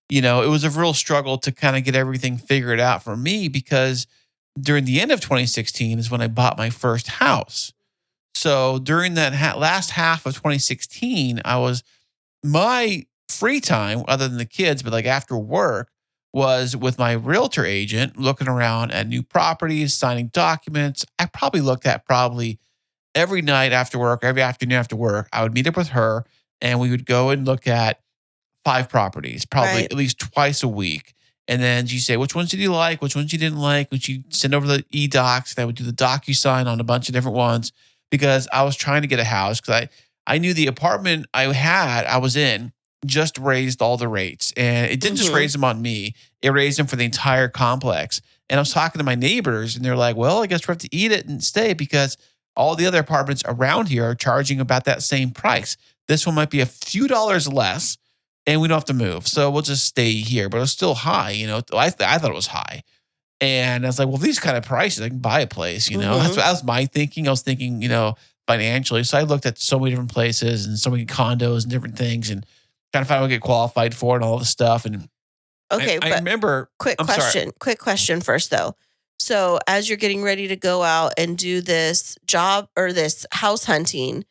it was a real struggle to kind of get everything figured out for me, because during the end of 2016 is when I bought my first house. So during that last half of 2016, my free time, other than the kids, but like after work, was with my realtor agent looking around at new properties, signing documents. I probably looked at every night after work, every afternoon after work. I would meet up with her, and we would go and look at 5 properties, probably at least twice a week. And then she'd say, which ones did you like? Which ones you didn't like? And she'd send over the e-docs, and I would do the DocuSign on a bunch of different ones, because I was trying to get a house, because I knew the apartment I was in just raised all the rates. And it didn't just raise them on me. It raised them for the entire complex. And I was talking to my neighbors, and they're like, well, I guess we have to eat it and stay, because all the other apartments around here are charging about that same price. This one might be a few dollars less, and we don't have to move. So we'll just stay here. But it was still high, I thought it was high. And I was like, well, these kind of prices, I can buy a place, That was my thinking. I was thinking, financially. So I looked at so many different places and so many condos and different things, and trying to find out what I get qualified for and all this stuff. And okay, I remember. Quick question first, though. So as you're getting ready to go out and do this job or this house hunting,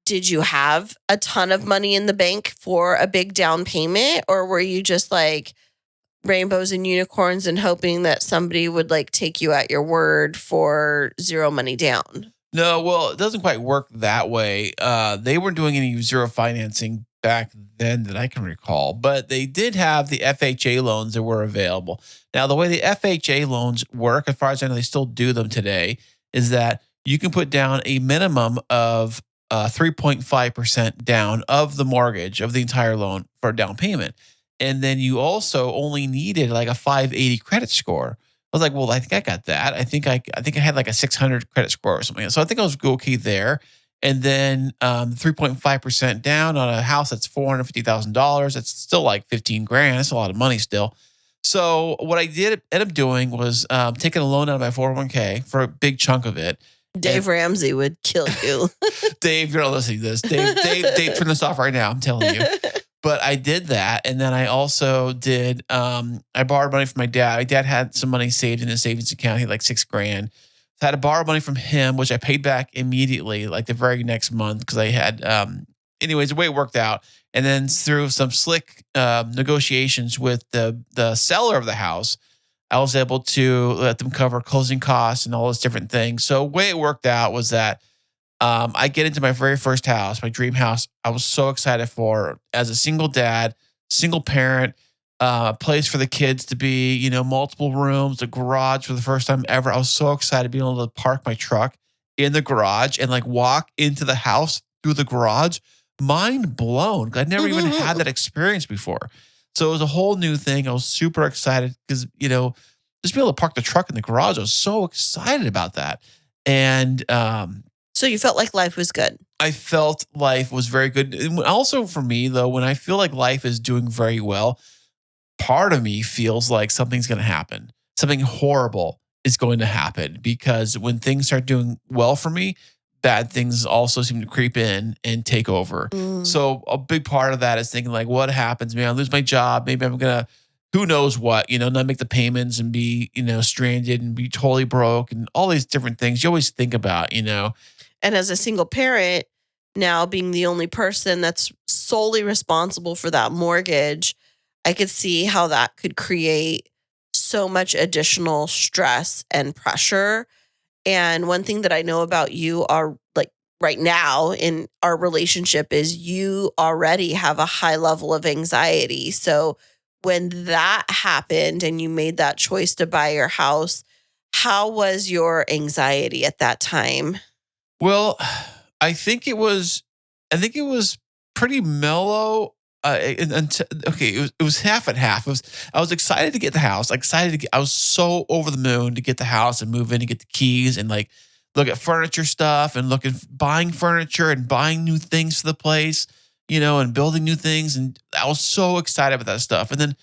did you have a ton of money in the bank for a big down payment, or were you just like rainbows and unicorns and hoping that somebody would like take you at your word for zero money down. No, well, it doesn't quite work that way. They weren't doing any zero financing back then that I can recall, but they did have the FHA loans that were available. Now, the way the FHA loans work, as far as I know, they still do them today, is that you can put down a minimum of 3.5% down of the mortgage of the entire loan for a down payment. And then you also only needed like a 580 credit score. I was like, well, I think I got that. I think I had like a 600 credit score or something. So I think I was okay there. And then 3.5% down on a house that's $450,000. That's still like 15 grand. That's a lot of money still. So what I did end up doing was taking a loan out of my 401k for a big chunk of it. Dave Ramsey would kill you. Dave, you're not listening to this. Dave, turn this off right now. I'm telling you. But I did that. And then I also did, I borrowed money from my dad. My dad had some money saved in his savings account. He had like $6 grand. So I had to borrow money from him, which I paid back immediately, like the very next month, because I had, anyways, the way it worked out. And then through some slick negotiations with the seller of the house, I was able to let them cover closing costs and all those different things. So the way it worked out was that I get into my very first house, my dream house. I was so excited for as a single dad, single parent, a place for the kids to be, you know, multiple rooms, a garage for the first time ever. I was so excited being able to park my truck in the garage and like walk into the house through the garage. Mind blown. I'd never even had that experience before. So it was a whole new thing. I was super excited because, you know, just being able to park the truck in the garage, I was so excited about that. And so you felt like life was good. I felt life was very good. And also for me, though, when I feel like life is doing very well, part of me feels like something's going to happen. Something horrible is going to happen because when things start doing well for me, bad things also seem to creep in and take over. So a big part of that is thinking like, what happens? Maybe I lose my job. Maybe I'm going to, who knows what, you know, not make the payments and be, you know, stranded and be totally broke and all these different things you always think about, you know. And as a single parent, now being the only person that's solely responsible for that mortgage, I could see how that could create so much additional stress and pressure. And one thing that I know about you are like right now in our relationship is you already have a high level of anxiety. So when that happened and you made that choice to buy your house, how was your anxiety at that time? Well, I think it was pretty mellow. It was half and half. I was excited to get the house. I was so over the moon to get the house and move in and get the keys and like look at furniture stuff and buying furniture and buying new things for the place, you know, and building new things. And I was so excited about that stuff. And then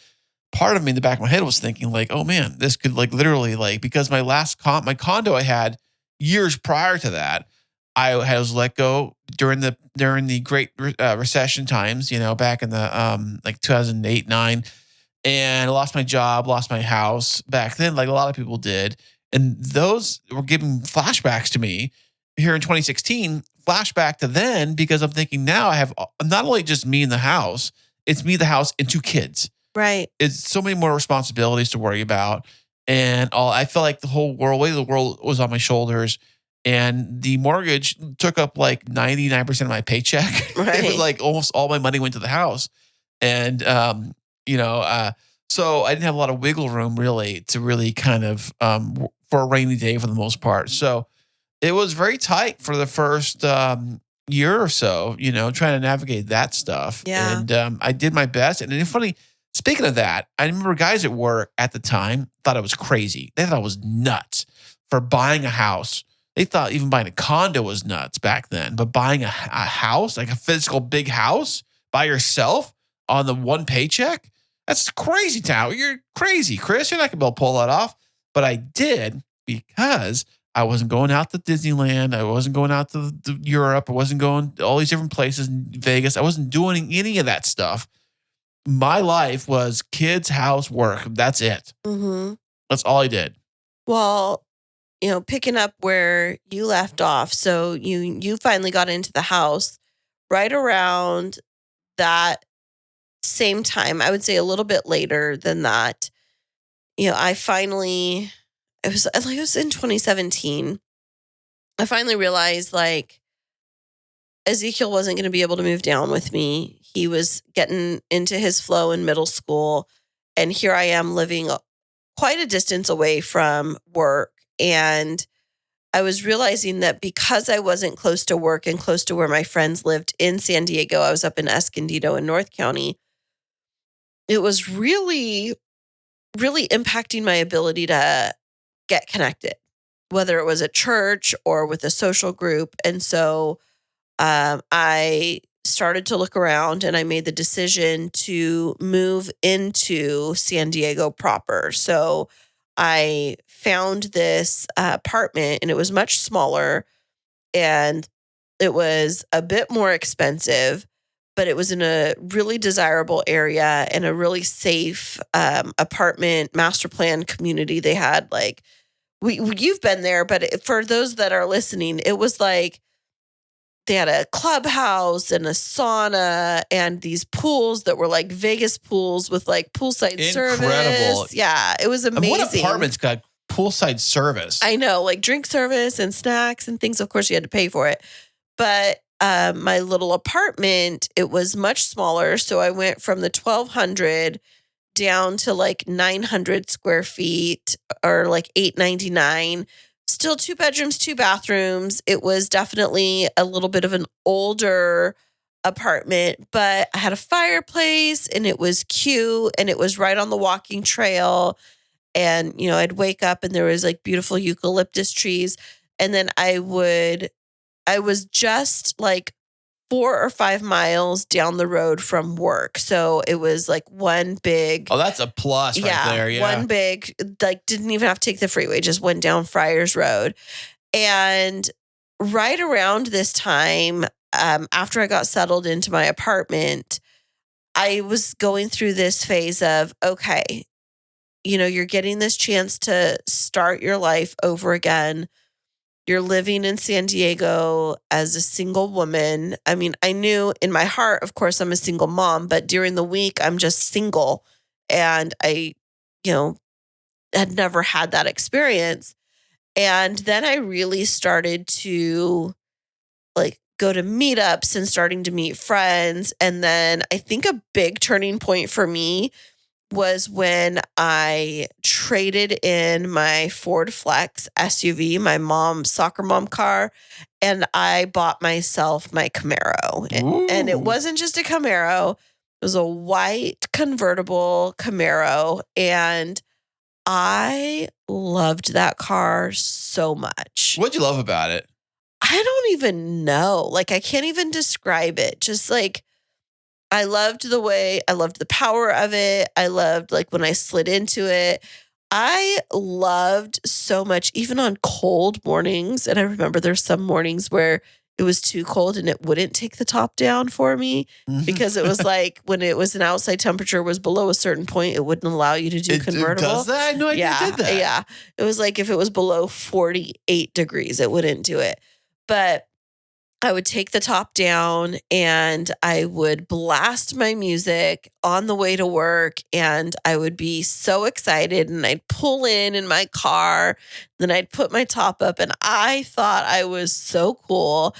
part of me in the back of my head was thinking like, oh man, this could like literally like, because my my condo I had years prior to that, I was let go during the Great Recession times, you know, back in the like 2008, 9, and I lost my job, lost my house back then, like a lot of people did, and those were giving flashbacks to me here in 2016. Flashback to then because I'm thinking now I have not only just me in the house, it's me, the house, and 2 kids. Right. It's so many more responsibilities to worry about, and I felt like the whole world, weight of the world was on my shoulders. And the mortgage took up like 99% of my paycheck. Right. It was like almost all my money went to the house. And, so I didn't have a lot of wiggle room really to really kind of, for a rainy day for the most part. So it was very tight for the first year or so, you know, trying to navigate that stuff. Yeah. And I did my best. And it's funny, speaking of that, I remember guys at work at the time thought I was crazy. They thought I was nuts for buying a house. They thought even buying a condo was nuts back then, but buying a house, like a physical big house by yourself on the one paycheck, that's crazy town. You're crazy, Kris. You're not going to be able to pull that off. But I did because I wasn't going out to Disneyland. I wasn't going out to Europe. I wasn't going to all these different places in Vegas. I wasn't doing any of that stuff. My life was kids, house, work. That's it. Mm-hmm. That's all I did. Well, you know, picking up where you left off. So you finally got into the house right around that same time, I would say a little bit later than that, I finally, it was in 2017. I finally realized like Ezekiel wasn't going to be able to move down with me. He was getting into his flow in middle school. And here I am living quite a distance away from work. And I was realizing that because I wasn't close to work and close to where my friends lived in San Diego, I was up in Escondido in North County. It was really, really impacting my ability to get connected, whether it was at church or with a social group. And so I started to look around and I made the decision to move into San Diego proper. So I found this apartment and it was much smaller and it was a bit more expensive, but it was in a really desirable area and a really safe apartment master plan community. They had like, you've been there, but for those that are listening, it was like, they had a clubhouse and a sauna and these pools that were like Vegas pools with like poolside service. Yeah, it was amazing. And what apartment's got poolside service? I know, like drink service and snacks and things. Of course, you had to pay for it. But my little apartment, it was much smaller. So I went from the 1,200 down to like 900 square feet or like 899. Still 2 bedrooms, 2 bathrooms. It was definitely a little bit of an older apartment, but I had a fireplace and it was cute and it was right on the walking trail. And, I'd wake up and there was like beautiful eucalyptus trees. And then I was just like 4 or 5 miles down the road from work. So it was like one big... Oh, that's a plus right there. Yeah. One big, like didn't even have to take the freeway, just went down Friars Road. And right around this time, after I got settled into my apartment, I was going through this phase of, okay, you're getting this chance to start your life over again. You're living in San Diego as a single woman. I mean, I knew in my heart, of course, I'm a single mom, but during the week, I'm just single. And I, had never had that experience. And then I really started to like go to meetups and starting to meet friends. And then I think a big turning point for me was when I traded in my Ford Flex SUV, my mom's soccer mom car, and I bought myself my Camaro. And it wasn't just a Camaro. It was a white convertible Camaro. And I loved that car so much. What'd you love about it? I don't even know. Like, I can't even describe it. Just like, I loved the power of it. I loved like when I slid into it. I loved so much, even on cold mornings. And I remember there's some mornings where it was too cold and it wouldn't take the top down for me because it was like when it was an outside temperature was below a certain point, it wouldn't allow you to do convertible. Does that? I had no idea it did that. Yeah. It was like if it was below 48 degrees, it wouldn't do it. But I would take the top down and I would blast my music on the way to work and I would be so excited and I'd pull in my car, then I'd put my top up and I thought I was so cool.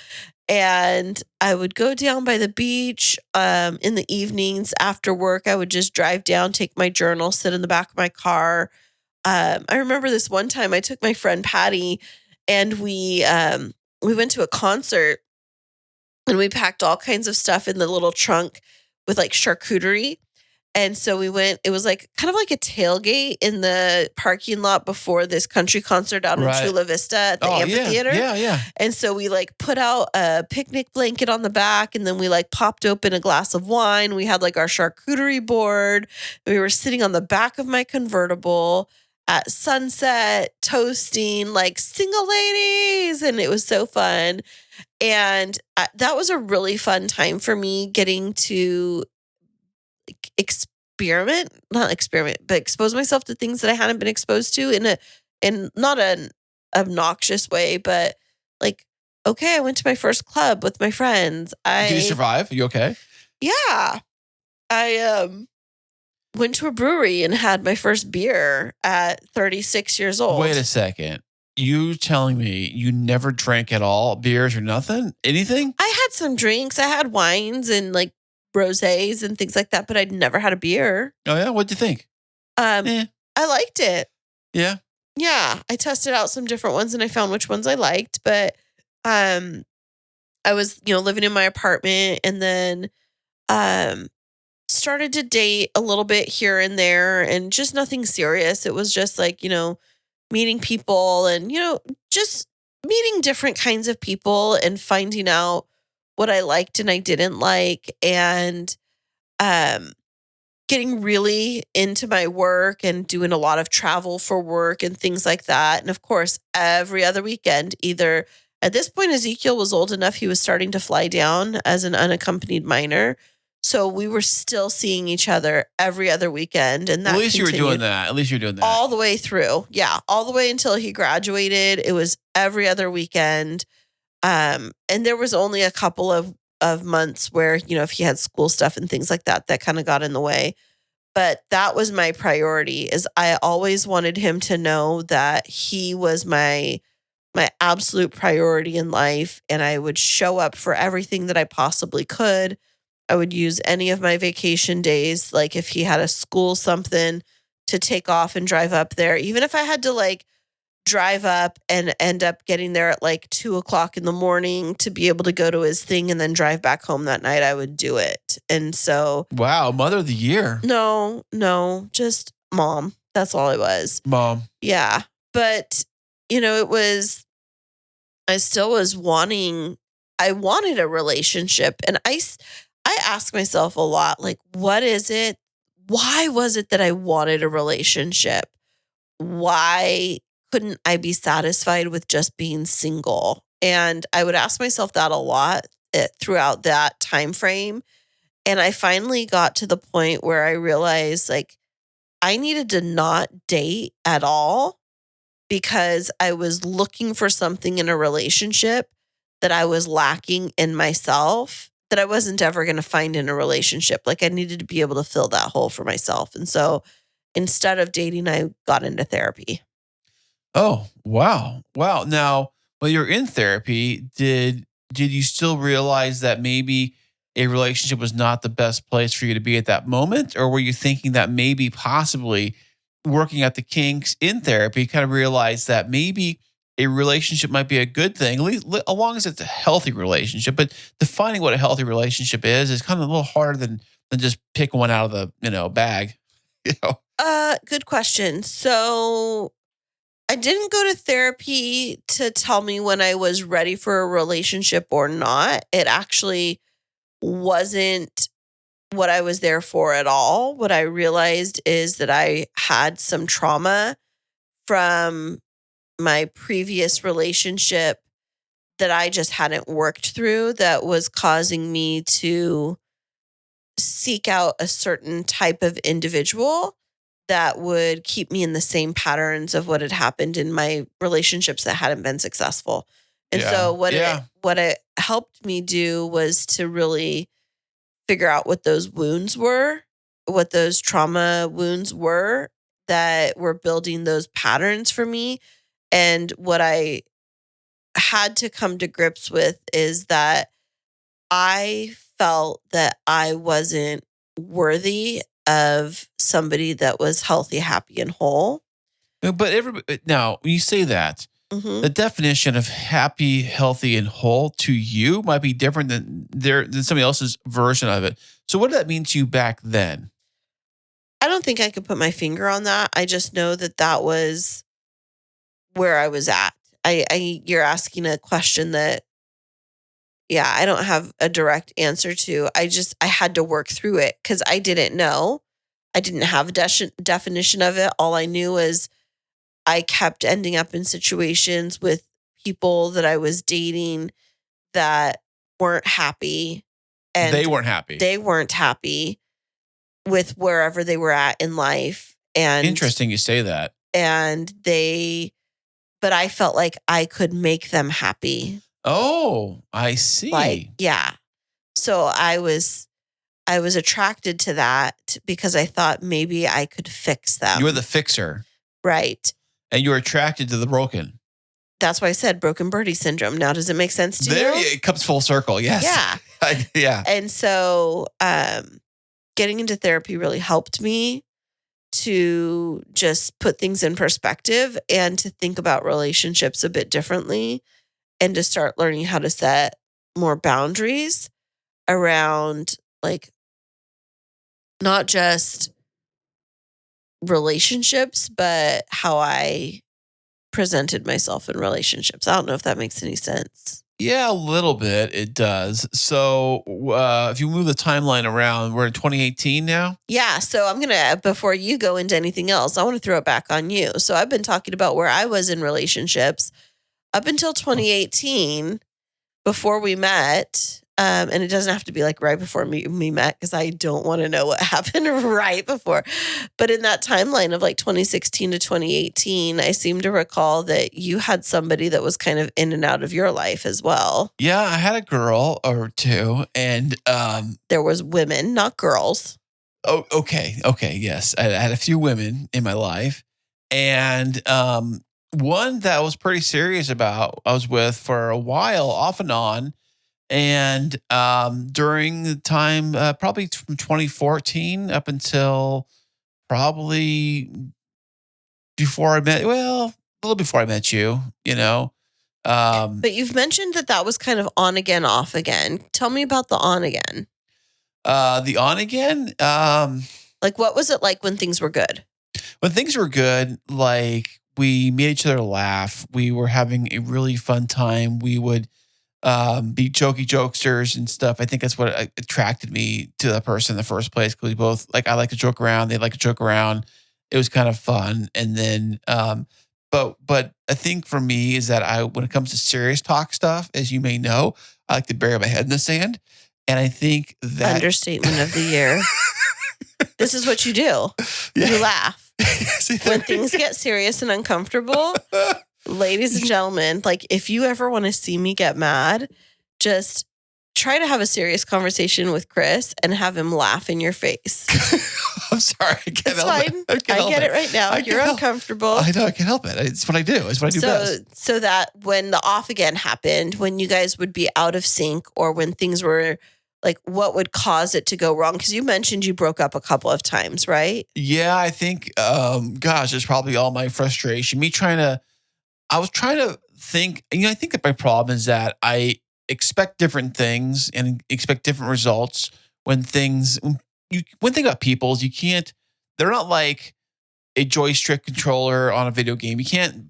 And I would go down by the beach in the evenings after work. I would just drive down, take my journal, sit in the back of my car. I remember this one time I took my friend Patty and we went to a concert. And we packed all kinds of stuff in the little trunk with like charcuterie. And so we went, it was like kind of like a tailgate in the parking lot before this country concert out in Chula Vista at the amphitheater. Yeah. And so we like put out a picnic blanket on the back and then we like popped open a glass of wine. We had like our charcuterie board. We were sitting on the back of my convertible at sunset, toasting like single ladies. And it was so fun. And that was a really fun time for me getting to not experiment, but expose myself to things that I hadn't been exposed to in not an obnoxious way, but like, okay, I went to my first club with my friends. Did you survive? Are you okay? Yeah. I went to a brewery and had my first beer at 36 years old. Wait a second. You telling me you never drank at all? Beers or nothing? Anything? I had some drinks. I had wines and like rosés and things like that, but I'd never had a beer. Oh, yeah? What'd you think? I liked it. Yeah. Yeah, I tested out some different ones and I found which ones I liked, but I was, living in my apartment and then started to date a little bit here and there and just nothing serious. It was just like, meeting people and, just meeting different kinds of people and finding out what I liked and I didn't like and getting really into my work and doing a lot of travel for work and things like that. And of course, every other weekend, either at this point, Ezekiel was old enough, he was starting to fly down as an unaccompanied minor. So we were still seeing each other every other weekend. And that At least you were doing continued that. At least you were doing that. all the way through. Yeah. All the way until he graduated. It was every other weekend. And there was only a couple of months where, if he had school stuff and things like that, that kind of got in the way. But that was my priority is I always wanted him to know that he was my absolute priority in life. And I would show up for everything that I possibly could. I would use any of my vacation days, like if he had a school something to take off and drive up there, even if I had to like drive up and end up getting there at like 2:00 in the morning to be able to go to his thing and then drive back home that night, I would do it. And so, wow, Mother of the Year. No, just mom. That's all it was. Mom. Yeah. But, I still was I wanted a relationship. And I ask myself a lot, like, what is it? Why was it that I wanted a relationship? Why couldn't I be satisfied with just being single? And I would ask myself that a lot throughout that time frame. And I finally got to the point where I realized like I needed to not date at all because I was looking for something in a relationship that I was lacking in myself that I wasn't ever going to find in a relationship. Like I needed to be able to fill that hole for myself. And so instead of dating, I got into therapy. Oh, wow. Wow. Now, when you're in therapy, did you still realize that maybe a relationship was not the best place for you to be at that moment? Or were you thinking that maybe possibly working at the kinks in therapy kind of realized that maybe a relationship might be a good thing, at least as long as it's a healthy relationship? But defining what a healthy relationship is kind of a little harder than just pick one out of the bag. Good question. So I didn't go to therapy to tell me when I was ready for a relationship or not. It actually wasn't what I was there for at all. What I realized is that I had some trauma from my previous relationship that I just hadn't worked through that was causing me to seek out a certain type of individual that would keep me in the same patterns of what had happened in my relationships that hadn't been successful. And so what it helped me do was to really figure out what those wounds were, what those trauma wounds were that were building those patterns for me. And what I had to come to grips with is that I felt that I wasn't worthy of somebody that was healthy, happy, and whole. But now, when you say that, Mm-hmm. the definition of happy, healthy, and whole to you might be different than somebody else's version of it. So what did that mean to you back then? I don't think I could put my finger on that. I just know that that was where I was at. You're asking a question that, I don't have a direct answer to. I had to work through it because I didn't know. I didn't have a definition of it. All I knew was I kept ending up in situations with people that I was dating that weren't happy. And They weren't happy. They weren't happy with wherever they were at in life. And Interesting you say that. But I felt like I could make them happy. Oh, I see. So I I was attracted to that because I thought maybe I could fix them. You were the fixer. Right. And you were attracted to the broken. That's why I said broken birdie syndrome. Now, does it make sense to There, you? it comes full circle. Yes. Yeah. Yeah. And so getting into therapy really helped me to just put things in perspective and to think about relationships a bit differently and to start learning how to set more boundaries around like not just relationships, but how I presented myself in relationships. I don't know if that makes any sense. Yeah, a little bit. It does. So if you move the timeline around, we're in 2018 now. Yeah. So I'm going to, before you go into anything else, I want to throw it back on you. So I've been talking about where I was in relationships up until 2018 before we met. And it doesn't have to be like right before we met because I don't want to know what happened right before. But in that timeline of like 2016 to 2018, I seem to recall that you had somebody that was kind of in and out of your life as well. Yeah, I had a girl or two, and there was women, not girls. Oh, okay, yes, I had a few women in my life, and one that I was pretty serious about. I was with for a while, off and on. And during the time, probably from 2014 up until probably before I met, well, a little before I met you, you know. But you've mentioned that was kind of on again, off again. Tell me about the on again. The on again? Like, what was it like when things were good? When things were good, like we made each other laugh. We were having a really fun time. We would be jokey jokesters and stuff. I think that's what attracted me to that person in the first place. Because we both I like to joke around. They like to joke around. It was kind of fun. And then, but I think for me is that when it comes to serious talk stuff, as you may know, I like to bury my head in the sand. And I think that understatement of the year. This is what you do. Yeah. You laugh when things get serious and uncomfortable. Ladies and gentlemen, like if you ever want to see me get mad, just try to have a serious conversation with Kris and have him laugh in your face. I'm sorry. I can't it's help fine. it. I get it right now. You're uncomfortable. I know. I can't help it. It's what I do. It's what I do best. So that when the off again happened, when you guys would be out of sync or when things were like, what would cause it to go wrong? Because you mentioned you broke up a couple of times, right? Yeah, I think, it's probably all my frustration. I was trying to think, I think that my problem is that I expect different things and expect different results when one thing about people is they're not like a joystick controller on a video game. You can't,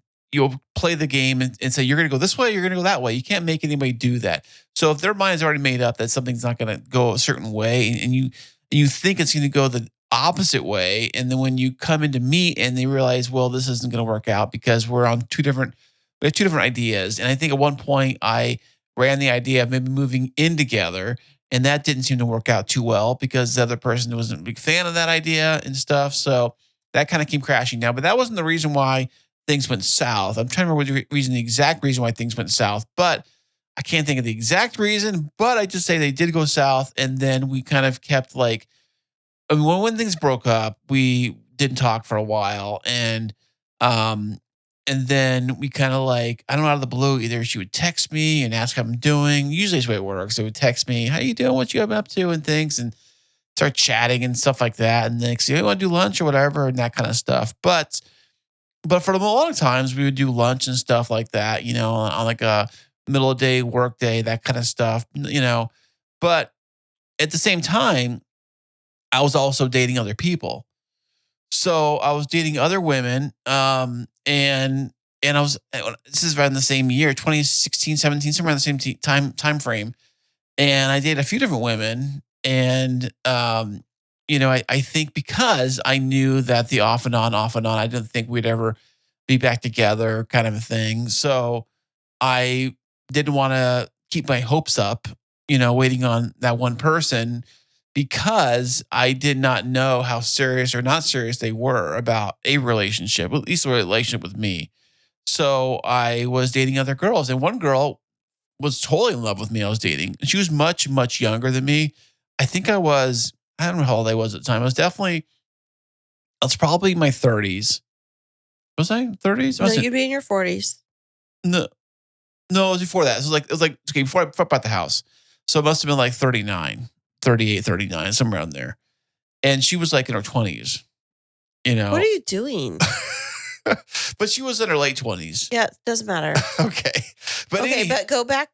play the game and say, you're going to go this way, you're going to go that way. You can't make anybody do that. So if their mind's already made up that something's not going to go a certain way and you think it's going to go the opposite way. And then when you come into meet and they realize, well, this isn't going to work out because we have two different ideas. And I think at one point I ran the idea of maybe moving in together, and that didn't seem to work out too well because the other person wasn't a big fan of that idea and stuff. So that kind of came crashing down, but that wasn't the reason why things went south. I'm trying to remember the exact reason why things went south, but I can't think of the exact reason, but I just say they did go south. And then we kind of kept when things broke up, we didn't talk for a while. And then we kind of I don't know, out of the blue, either she would text me and ask how I'm doing. Usually it's the way it works. They would text me, how you doing? What you been up to? And things, and start chatting and stuff like that. And then you want to do lunch or whatever and that kind of stuff. But for a lot of times we would do lunch and stuff like that, on like a middle of the day, work day, that kind of stuff, But at the same time, I was also dating other people. So I was dating other women, and I was, this is around the same year, 2016, 17, somewhere around the same time frame. And I dated a few different women. And, I think because I knew that the off and on, I didn't think we'd ever be back together kind of a thing. So I didn't want to keep my hopes up, waiting on that one person, because I did not know how serious or not serious they were about a relationship, at least a relationship with me. So I was dating other girls, and one girl was totally in love with me. I was dating. She was much, much younger than me. I think I don't know how old I was at the time. I was probably in my 30s. Was I 30s? No, you'd be in your 40s. No, no, it was before that. It was like okay, before I bought the house. So it must have been like 39, 38, 39, somewhere around there. And she was like in her 20s, you know. What are you doing? But she was in her late 20s. Yeah, it doesn't matter. Okay. But go back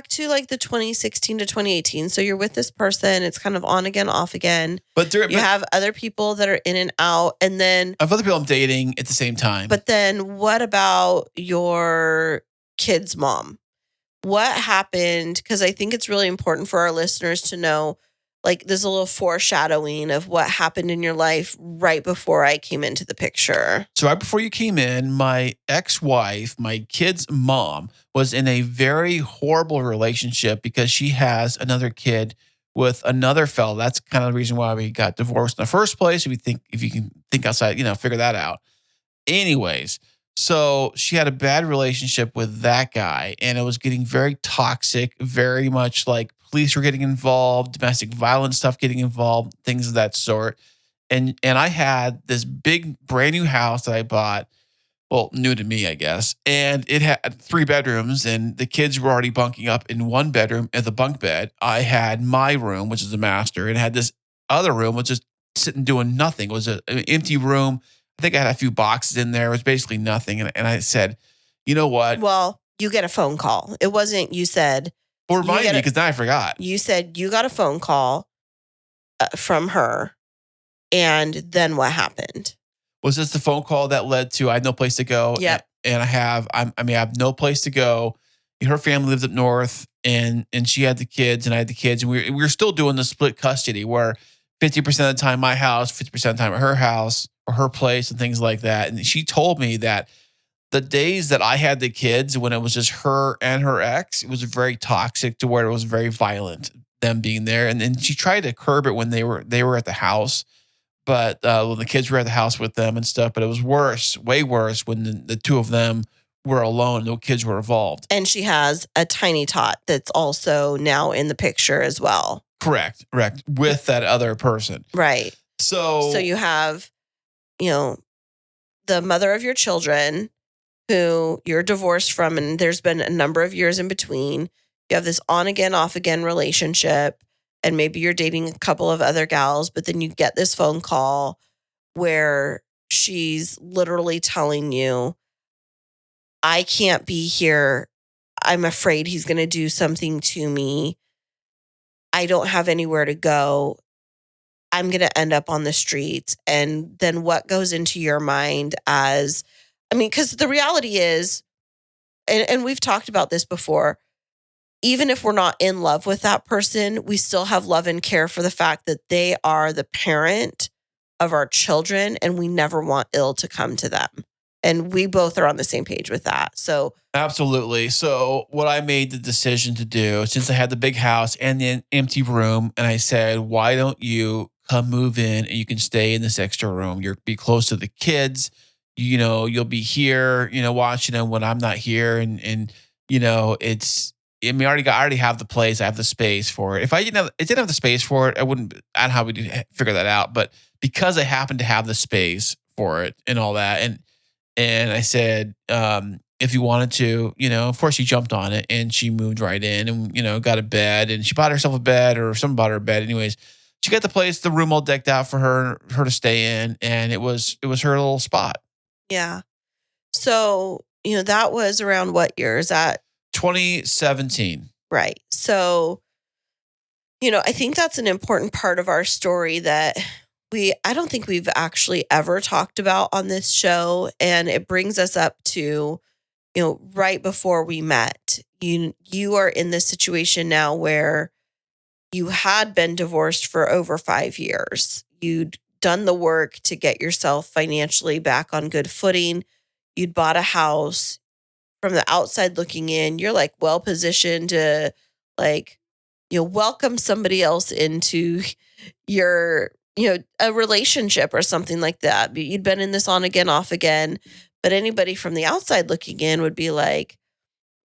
to like the 2016 to 2018. So you're with this person. It's kind of on again, off again. But you have other people that are in and out. And then I have other people I'm dating at the same time. But then what about your kid's mom? What happened? Because I think it's really important for our listeners to know, like, there's a little foreshadowing of what happened in your life right before I came into the picture. So right before you came in, my ex-wife, my kid's mom, was in a very horrible relationship because she has another kid with another fella. That's kind of the reason why we got divorced in the first place. If you can think outside, figure that out. Anyways, so she had a bad relationship with that guy, and it was getting very toxic, very much like police were getting involved, domestic violence stuff getting involved, things of that sort. And I had this big brand new house that I bought, well, new to me, I guess. And it had 3 bedrooms, and the kids were already bunking up in one bedroom at the bunk bed. I had my room, which is the master, and had this other room, which is sitting doing nothing. It was an empty room. I think I had a few boxes in there. It was basically nothing. And I said, you know what? Well, you get a phone call. It wasn't you said. Well, remind me, because now I forgot. You said you got a phone call from her. And then what happened? Was this the phone call that led to I had no place to go? Yep. And I have no place to go. Her family lived up north, and she had the kids, and I had the kids, and we were still doing the split custody where 50% of the time my house, 50% of the time at her house or her place and things like that. And she told me that the days that I had the kids, when it was just her and her ex, it was very toxic to where it was very violent, them being there. And then she tried to curb it when they were at the house. But when the kids were at the house with them and stuff, but it was worse, way worse when the two of them were alone. No kids were involved. And she has a tiny tot that's also now in the picture as well. Correct. With that other person. Right. So you have, the mother of your children who you're divorced from, and there's been a number of years in between. You have this on again, off again relationship. And maybe you're dating a couple of other gals, but then you get this phone call where she's literally telling you, I can't be here. I'm afraid he's going to do something to me. I don't have anywhere to go. I'm going to end up on the streets. And then what goes into your mind because the reality is, and we've talked about this before, even if we're not in love with that person, we still have love and care for the fact that they are the parent of our children, and we never want ill to come to them. And we both are on the same page with that. So absolutely. So what I made the decision to do, since I had the big house and the empty room, and I said, why don't you come move in and you can stay in this extra room? You'll be close to the kids. You'll be here, watching them when I'm not here. And I already have the place. I have the space for it. If I didn't have the space for it, I don't know how we figure that out. But because I happen to have the space for it and all that, and I said, if you wanted to, of course she jumped on it and she moved right in and, got a bed, and she bought herself a bed, or someone bought her a bed. Anyways, she got the room all decked out for her to stay in. And it was her little spot. Yeah. So, that was around what year? Is that 2017? Right. So, I think that's an important part of our story that I don't think we've actually ever talked about on this show. And it brings us up to, right before we met. You are in this situation now where you had been divorced for over 5 years. You'd done the work to get yourself financially back on good footing. You'd bought a house. From the outside looking in, you're like well positioned to welcome somebody else into your, a relationship or something like that. You'd been in this on again, off again. But anybody from the outside looking in would be like,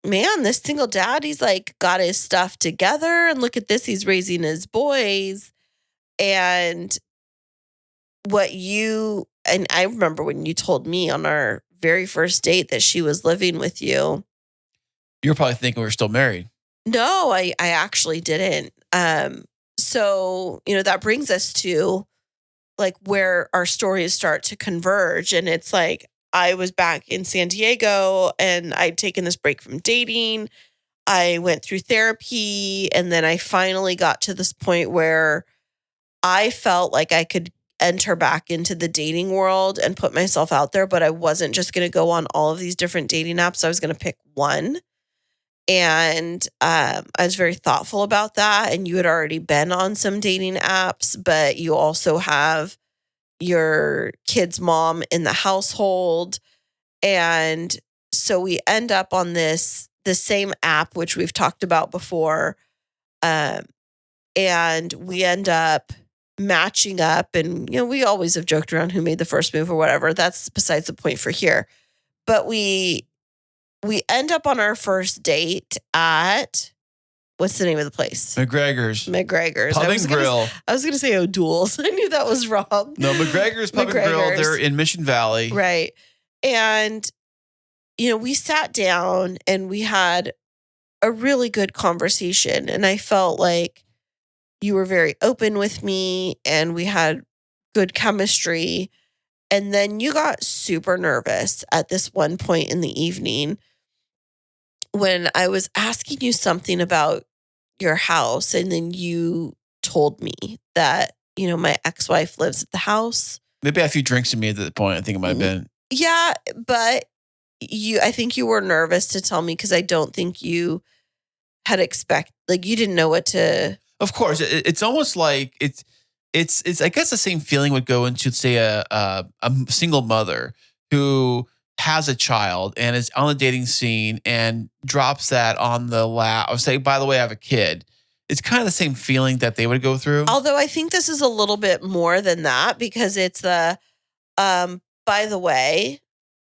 man, this single dad, he's got his stuff together. And look at this, he's raising his boys. And and I remember when you told me on our very first date that she was living with you. You were probably thinking we were still married. No, I actually didn't. So, that brings us to like where our stories start to converge. And it's like, I was back in San Diego and I'd taken this break from dating. I went through therapy, and then I finally got to this point where I felt like I could enter back into the dating world and put myself out there, but I wasn't just going to go on all of these different dating apps. I was going to pick one. And I was very thoughtful about that. And you had already been on some dating apps, but you also have your kid's mom in the household. And so we end up on the same app, which we've talked about before. And we end up matching up. And, we always have joked around who made the first move or whatever. That's besides the point for here. But we end up on our first date at, what's the name of the place? McGregor's. Pub and Grill. I was going to say O'Doul's. I knew that was wrong. No, McGregor's Pub and Grill. They're in Mission Valley. Right. And, we sat down and we had a really good conversation. And I felt like you were very open with me and we had good chemistry. And then you got super nervous at this one point in the evening when I was asking you something about your house. And then you told me that, my ex-wife lives at the house. Maybe a few drinks in me at that point. I think it might have been. Yeah, but I think you were nervous to tell me because I don't think you had you didn't know what to. Of course, it's almost like it's I guess the same feeling would go into, say, a single mother who has a child and is on the dating scene and drops that on the lap or say, by the way, I have a kid. It's kind of the same feeling that they would go through. Although I think this is a little bit more than that because it's by the way,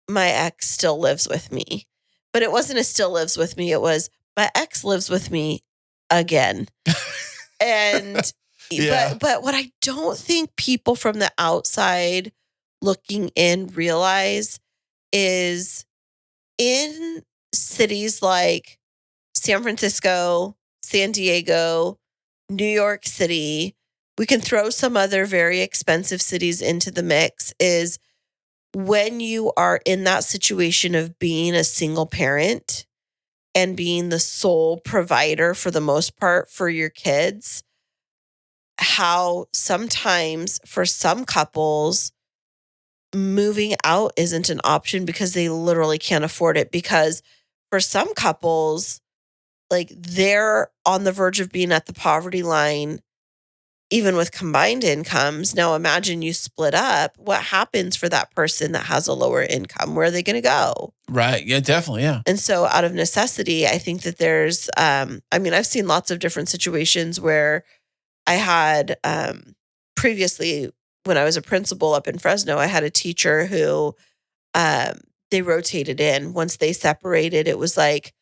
my ex still lives with me. But it wasn't a still lives with me. It was my ex lives with me again. And Yeah. but what I don't think people from the outside looking in realize is in cities like San Francisco, San Diego, New York City, we can throw some other very expensive cities into the mix, is when you are in that situation of being a single parent and being the sole provider for the most part for your kids, how sometimes for some couples, moving out isn't an option because they literally can't afford it. Because for some couples, like they're on the verge of being at the poverty line, even with combined incomes. Now imagine you split up. What happens for that person that has a lower income? Where are they going to go? Right. Yeah, definitely. Yeah. And so out of necessity, I think that there's, I've seen lots of different situations where I had previously, when I was a principal up in Fresno, I had a teacher who they rotated in. Once they separated, it was like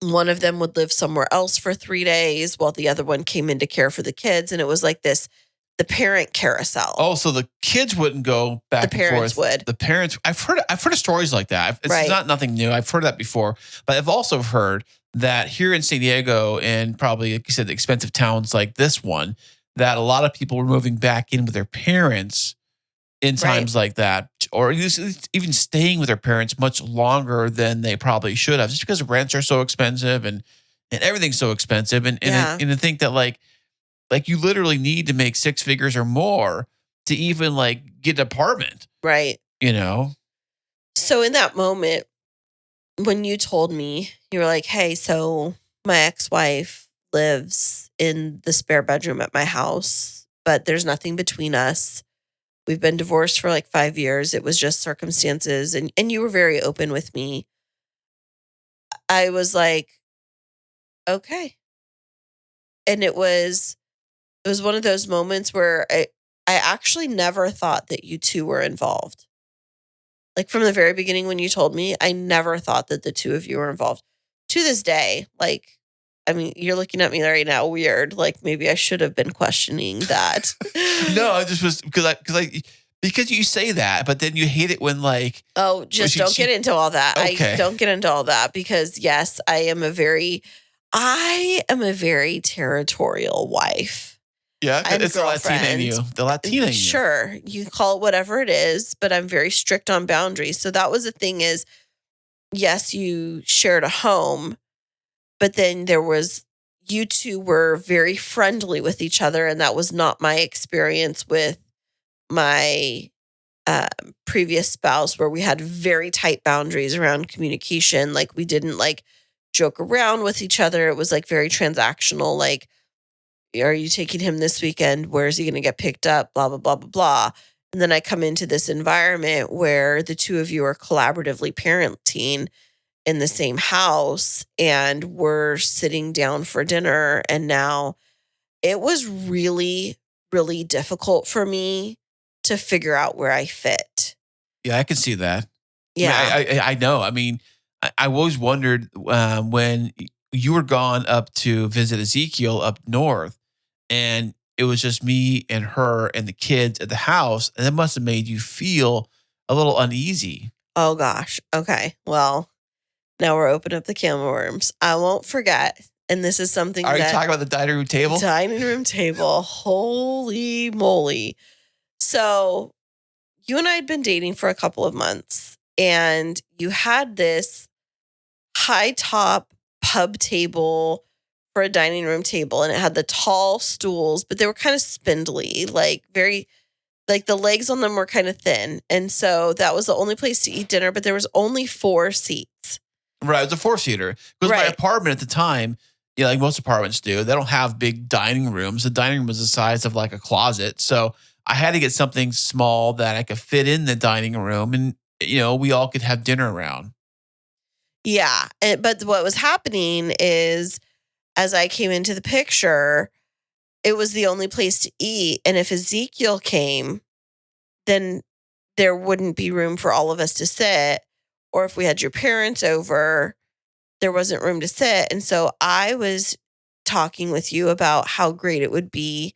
one of them would live somewhere else for 3 days while the other one came in to care for the kids. And it was like the parent carousel. Oh, so the kids wouldn't go back and forth. The parents would. The parents, I've heard of stories like that. It's Right. not nothing new. I've heard that before. But I've also heard that here in San Diego and probably, like you said, the expensive towns like this one, that a lot of people were moving back in with their parents in times like that, or even staying with their parents much longer than they probably should have, just because rents are so expensive and everything's so expensive. And I think that like you literally need to make 6 figures or more to even like get an apartment. Right. So in that moment, when you told me, you were like, hey, so my ex-wife lives in the spare bedroom at my house, but there's nothing between us. We've been divorced for like 5 years. It was just circumstances. And you were very open with me. I was like, okay. And it was one of those moments where I actually never thought that you two were involved. Like from the very beginning when you told me, I never thought that the two of you were involved. To this day, like I mean, you're looking at me right now weird. Like maybe I should have been questioning that. No, I just was because you say that, but then you hate it when like just don't get into all that. Okay. I don't get into all that because yes, I am a very territorial wife. Yeah, it's the Latina in you. The Latina in you. Sure, you call it whatever it is, but I'm very strict on boundaries. So that was the thing is, yes, you shared a home, but then you two were very friendly with each other, and that was not my experience with my previous spouse, where we had very tight boundaries around communication. Like we didn't like joke around with each other. It was like very transactional. Like, are you taking him this weekend? Where is he going to get picked up? Blah, blah, blah, blah, blah. And then I come into this environment where the two of you are collaboratively parenting in the same house, and we're sitting down for dinner. And now it was really, really difficult for me to figure out where I fit. Yeah, I can see that. Yeah. I know. I mean, I always wondered when you were gone up to visit Ezekiel up north, and it was just me and her and the kids at the house, and that must have made you feel a little uneasy. Oh, gosh. Okay. Well, now we're opening up the can of worms. I won't forget. And this is something Are you talking about the dining room table? Dining room table. Holy moly. So you and I had been dating for a couple of months, and you had this high top pub table for a dining room table, and it had the tall stools, but they were kind of spindly, like very, like the legs on them were kind of thin. And so that was the only place to eat dinner, but there was only 4 seats. Right. It was a 4-seater. Because my apartment at the time, like most apartments do, they don't have big dining rooms. The dining room was the size of like a closet. So I had to get something small that I could fit in the dining room, and, we all could have dinner around. Yeah. But what was happening is, as I came into the picture, it was the only place to eat. And if Ezekiel came, then there wouldn't be room for all of us to sit. Or if we had your parents over, there wasn't room to sit. And so I was talking with you about how great it would be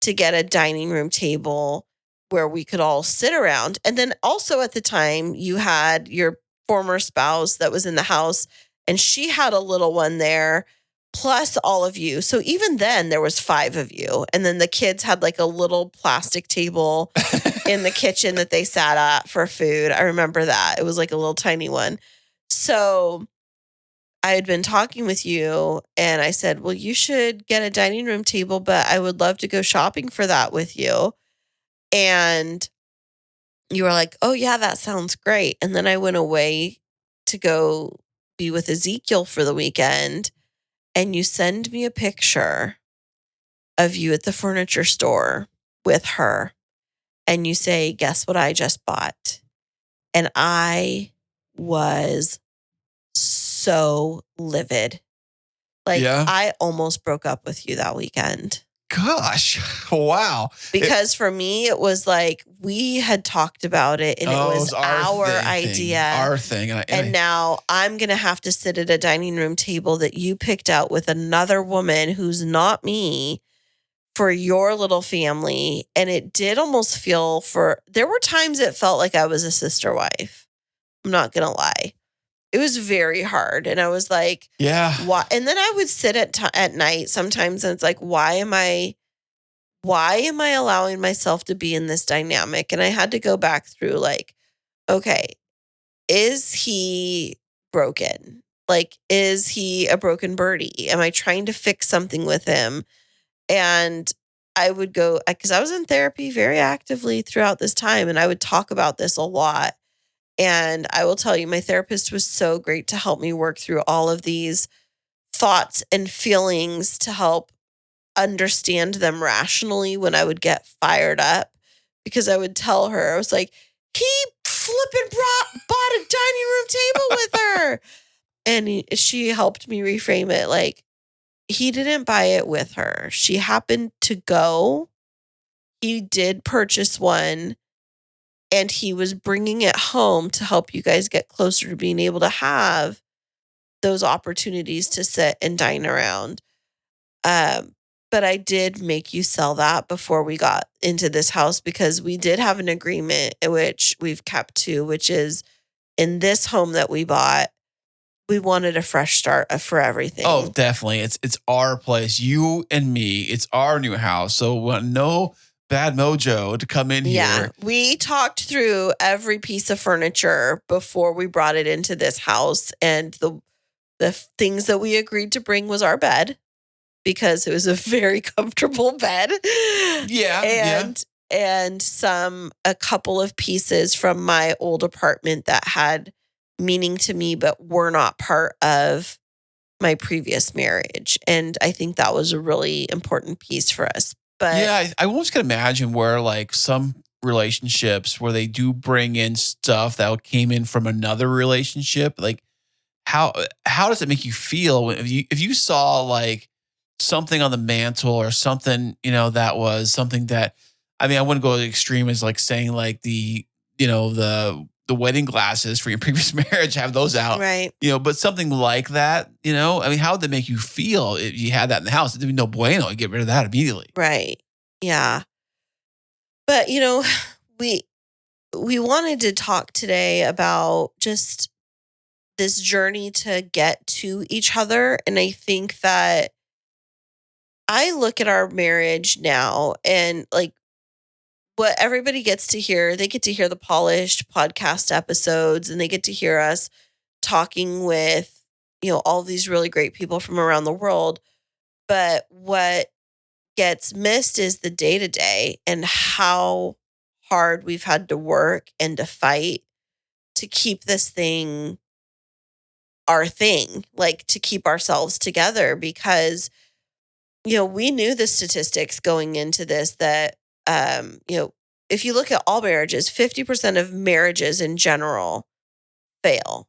to get a dining room table where we could all sit around. And then also at the time, you had your former spouse that was in the house, and she had a little one there, plus all of you. So even then there was 5 of you. And then the kids had like a little plastic table in the kitchen that they sat at for food. I remember that. It was like a little tiny one. So I had been talking with you, and I said, well, you should get a dining room table, but I would love to go shopping for that with you. And you were like, oh yeah, that sounds great. And then I went away to go be with Ezekiel for the weekend, and you send me a picture of you at the furniture store with her, and you say, guess what I just bought? And I was so livid. Like, I almost broke up with you that weekend. Gosh, wow. Because for me, it was like we had talked about it, and it was our idea. Our thing. And now I'm going to have to sit at a dining room table that you picked out with another woman who's not me for your little family. And it did almost feel there were times it felt like I was a sister wife. I'm not going to lie. It was very hard. And I was like, yeah. Why? And then I would sit at night sometimes, and it's like, why am I allowing myself to be in this dynamic? And I had to go back through like, okay, is he broken? Like, is he a broken birdie? Am I trying to fix something with him? And I would go, because I was in therapy very actively throughout this time, and I would talk about this a lot. And I will tell you, my therapist was so great to help me work through all of these thoughts and feelings to help understand them rationally when I would get fired up, because I would tell her, I was like, he flipping bought a dining room table with her. And she helped me reframe it. Like, he didn't buy it with her. She happened to go. He did purchase one, and he was bringing it home to help you guys get closer to being able to have those opportunities to sit and dine around. But I did make you sell that before we got into this house because we did have an agreement, which we've kept to, which is in this home that we bought, we wanted a fresh start for everything. Oh, definitely. It's our place. You and me. It's our new house. So we want no bad mojo to come in here. We talked through every piece of furniture before we brought it into this house. And the things that we agreed to bring was our bed because it was a very comfortable bed. Yeah. And a couple of pieces from my old apartment that had meaning to me, but were not part of my previous marriage. And I think that was a really important piece for us. But yeah, I almost can imagine where like some relationships where they do bring in stuff that came in from another relationship. Like how does it make you feel if you saw like something on the mantle or something, that was something that, I mean, I wouldn't go to the extreme as like saying like the wedding glasses for your previous marriage, have those out. Right. But something like that, I mean, how would that make you feel if you had that in the house? It'd be no bueno. You get rid of that immediately. Right. Yeah. But, we wanted to talk today about just this journey to get to each other. And I think that I look at our marriage now and like what everybody gets to hear, they get to hear the polished podcast episodes and they get to hear us talking with, all these really great people from around the world. But what gets missed is the day to day and how hard we've had to work and to fight to keep this thing our thing, like to keep ourselves together because, we knew the statistics going into this that, if you look at all marriages, 50% of marriages in general fail.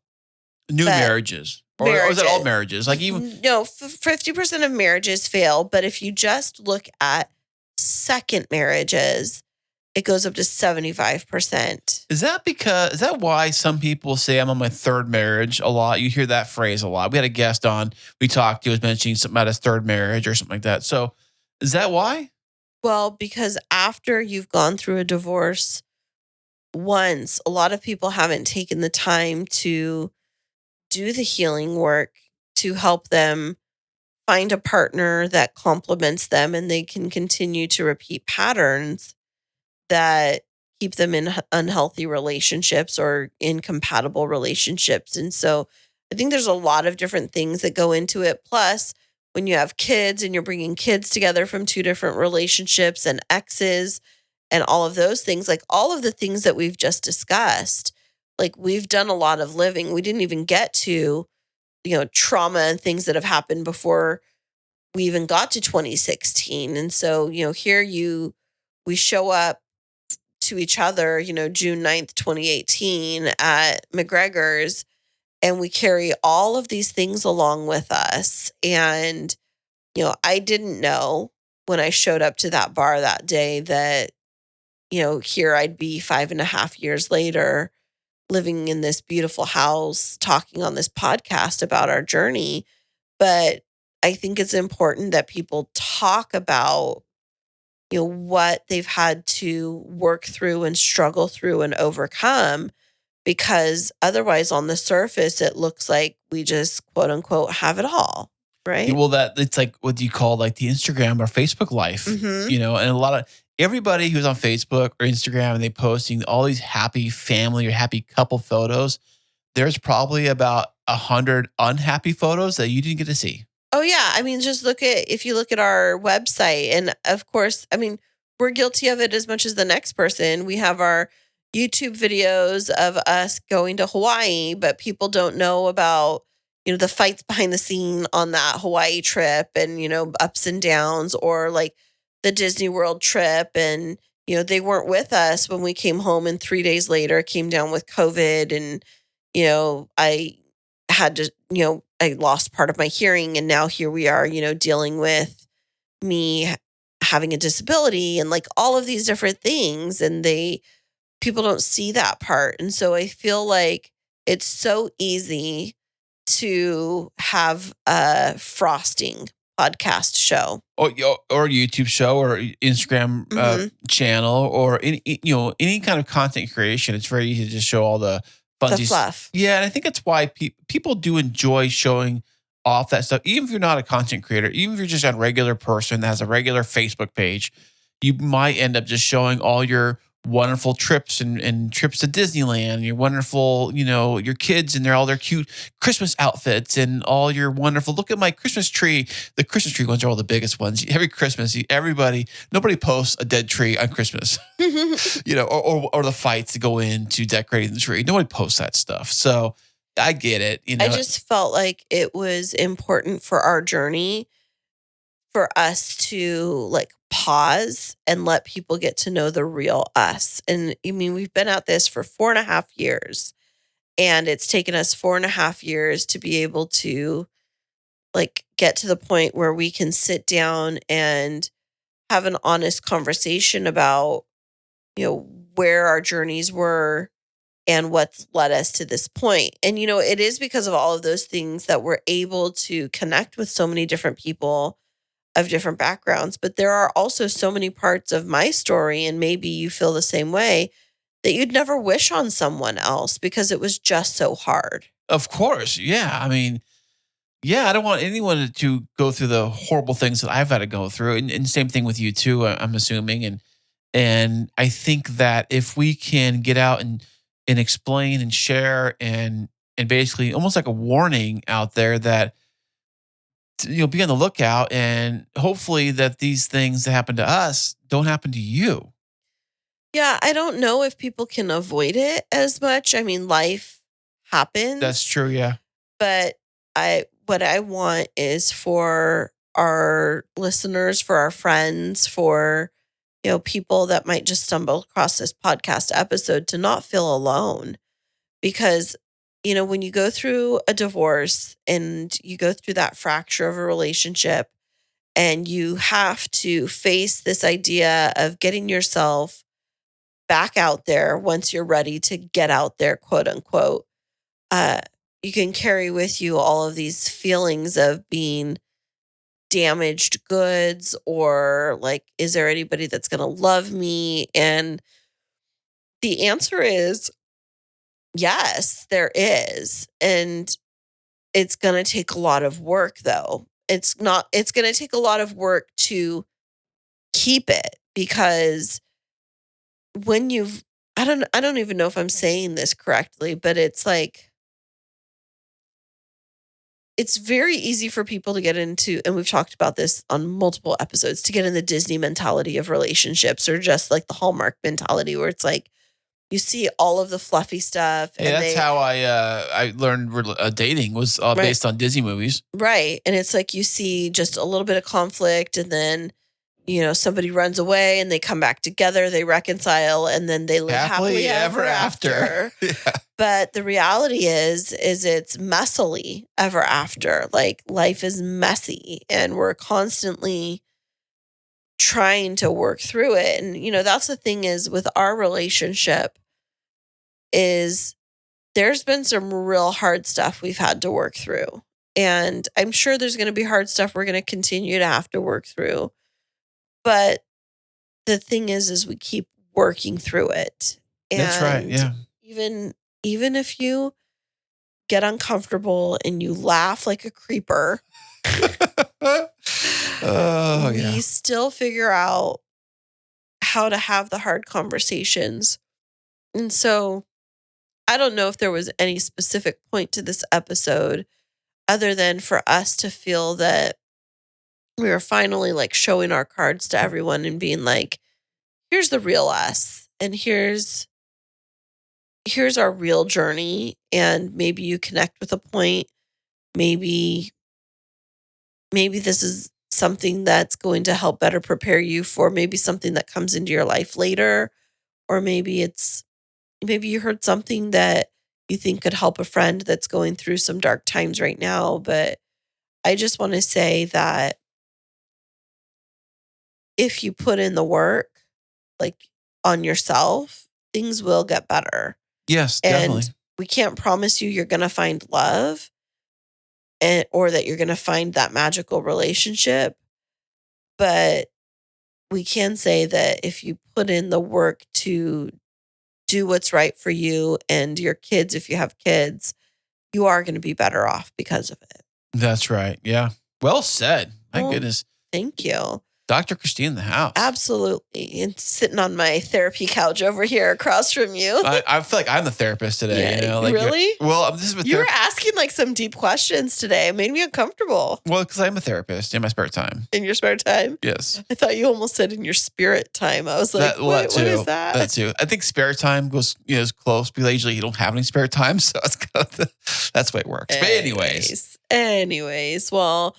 New marriages. Or is that all marriages? Like even no, 50% of marriages fail. But if you just look at second marriages, it goes up to 75%. Is that why some people say I'm on my third marriage a lot? You hear that phrase a lot. We had a guest on, we talked, he was mentioning something about his third marriage or something like that. So is that why? Well, because after you've gone through a divorce once, a lot of people haven't taken the time to do the healing work to help them find a partner that complements them and they can continue to repeat patterns that keep them in unhealthy relationships or incompatible relationships. And so I think there's a lot of different things that go into it. Plus, when you have kids and you're bringing kids together from two different relationships and exes and all of those things, like all of the things that we've just discussed, like we've done a lot of living. We didn't even get to, trauma and things that have happened before we even got to 2016. And so, we show up to each other, June 9th, 2018 at McGregor's, and we carry all of these things along with us. And, I didn't know when I showed up to that bar that day that, here I'd be 5.5 years later, living in this beautiful house, talking on this podcast about our journey. But I think it's important that people talk about, what they've had to work through and struggle through and overcome, because otherwise on the surface, it looks like we just quote unquote have it all. Right. Well, that it's like what you call like the Instagram or Facebook life, and a lot of everybody who's on Facebook or Instagram and they posting all these happy family or happy couple photos. There's probably about 100 unhappy photos that you didn't get to see. Oh yeah. I mean, just if you look at our website, and of course, I mean, we're guilty of it as much as the next person. We have our YouTube videos of us going to Hawaii, but people don't know about, the fights behind the scene on that Hawaii trip and, ups and downs, or like the Disney World trip. And, they weren't with us when we came home and 3 days later came down with COVID. And, I had to, I lost part of my hearing, and now here we are, dealing with me having a disability and like all of these different things. And people don't see that part. And so I feel like it's so easy to have a frosting podcast show. Or YouTube show or Instagram channel or any kind of content creation. It's very easy to just show all the The funsies. fluff. Yeah, and I think that's why people do enjoy showing off that stuff. Even if you're not a content creator, even if you're just a regular person that has a regular Facebook page, you might end up just showing all your wonderful trips and trips to Disneyland, your wonderful, your kids and all their cute Christmas outfits and all your wonderful, look at my Christmas tree. The Christmas tree ones are all the biggest ones. Every Christmas, nobody posts a dead tree on Christmas, or the fights that go into decorating the tree. Nobody posts that stuff. So I get it. I just felt like it was important for our journey for us to like pause and let people get to know the real us. And I mean, we've been at this for 4.5 years, and it's taken us 4.5 years to be able to like get to the point where we can sit down and have an honest conversation about, where our journeys were and what's led us to this point. And, it is because of all of those things that we're able to connect with so many different people of different backgrounds. But there are also so many parts of my story, and maybe you feel the same way, that you'd never wish on someone else because it was just so hard. Of course. Yeah. I mean, I don't want anyone to go through the horrible things that I've had to go through. And same thing with you too, I'm assuming. And I think that if we can get out and explain and share and basically almost like a warning out there that, be on the lookout, and hopefully that these things that happen to us don't happen to you. Yeah, I don't know if people can avoid it as much. I mean, life happens. That's true, yeah. But what I want is for our listeners, for our friends, for people that might just stumble across this podcast episode to not feel alone. Because when you go through a divorce and you go through that fracture of a relationship, and you have to face this idea of getting yourself back out there once you're ready to get out there, quote unquote, you can carry with you all of these feelings of being damaged goods, or like, is there anybody that's going to love me? And the answer is yes, there is. And it's going to take a lot of work, though. It's going to take a lot of work to keep it, because when I don't even know if I'm saying this correctly, but it's like, it's very easy for people to get into, and we've talked about this on multiple episodes, to get in the Disney mentality of relationships, or just like the Hallmark mentality, where it's like, you see all of the fluffy stuff. Yeah, that's how I learned dating was based on Disney movies. Right. And it's like you see just a little bit of conflict, and then, somebody runs away and they come back together, they reconcile, and then they live happily ever after. Yeah. But the reality is it's messily ever after. Like, life is messy, and we're constantly trying to work through it. And, that's the thing is with our relationship, is there's been some real hard stuff we've had to work through. And I'm sure there's going to be hard stuff we're going to continue to have to work through. But the thing is we keep working through it. And that's right. Yeah. Even if you get uncomfortable and you laugh like a creeper, we still figure out how to have the hard conversations. And so I don't know if there was any specific point to this episode other than for us to feel that we were finally like showing our cards to everyone and being like, here's the real us, and here's our real journey. And maybe you connect with a point. Maybe this is something that's going to help better prepare you for maybe something that comes into your life later. Or maybe you heard something that you think could help a friend that's going through some dark times right now. But I just want to say that if you put in the work, like on yourself, things will get better. Yes, definitely. And we can't promise you're going to find love, or that you're going to find that magical relationship. But we can say that if you put in the work to do what's right for you and your kids, if you have kids, you are going to be better off because of it. That's right. Yeah. Well said. My goodness. Thank you. Dr. Kristine in the house. Absolutely. And sitting on my therapy couch over here across from you. I feel like I'm the therapist today. Yeah, You know, like, really? Well, this is You were asking like some deep questions today. It made me uncomfortable. Well, because I'm a therapist in my spare time. In your spare time? Yes. I thought you almost said in your spirit time. I was like, what is that? That too. I think spare time goes, is close because I usually don't have any spare time. So it's kind of that's the way it works. But anyways, well,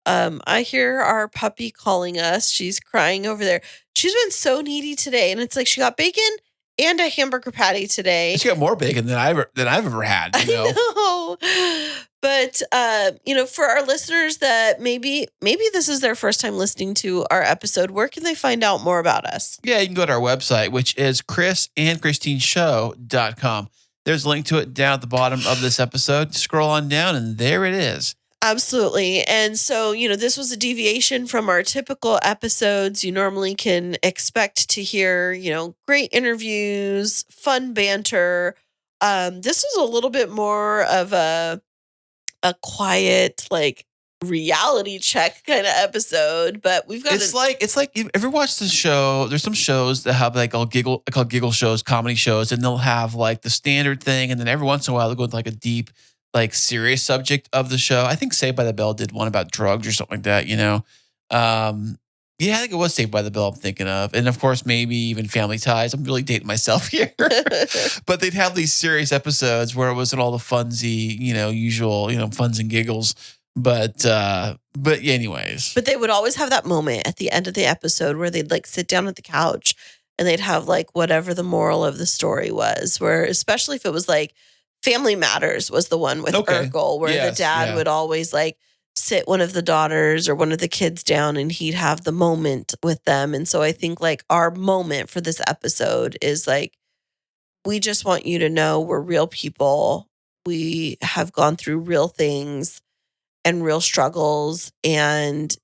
I hear our puppy calling us. She's crying over there. She's been so needy today. And it's like she got bacon and a hamburger patty today. She got more bacon than I've ever had. You know? I know. But, for our listeners that maybe this is their first time listening to our episode, where can they find out more about us? Yeah, you can go to our website, which is krisandkristineshow.com. There's a link to it down at the bottom of this episode. Scroll on down and there it is. Absolutely. And so, this was a deviation from our typical episodes. You normally can expect to hear, great interviews, fun banter. This was a little bit more of a quiet, like reality check kind of episode, but we've got it's like you ever watch the show? There's some shows that have like called giggle shows, comedy shows, and they'll have like the standard thing, and then every once in a while they'll go into like a deep, like serious subject of the show. I think Saved by the Bell did one about drugs or something like that, I think it was Saved by the Bell I'm thinking of. And of course, maybe even Family Ties. I'm really dating myself here. But they'd have these serious episodes where it wasn't all the funsy, usual, funs and giggles. But anyways. But they would always have that moment at the end of the episode where they'd like sit down at the couch and they'd have like whatever the moral of the story was, where especially if it was like Family Matters was the one with Urkel, where the dad would always like sit one of the daughters or one of the kids down and he'd have the moment with them. And so I think like our moment for this episode is like, we just want you to know we're real people. We have gone through real things and real struggles. And,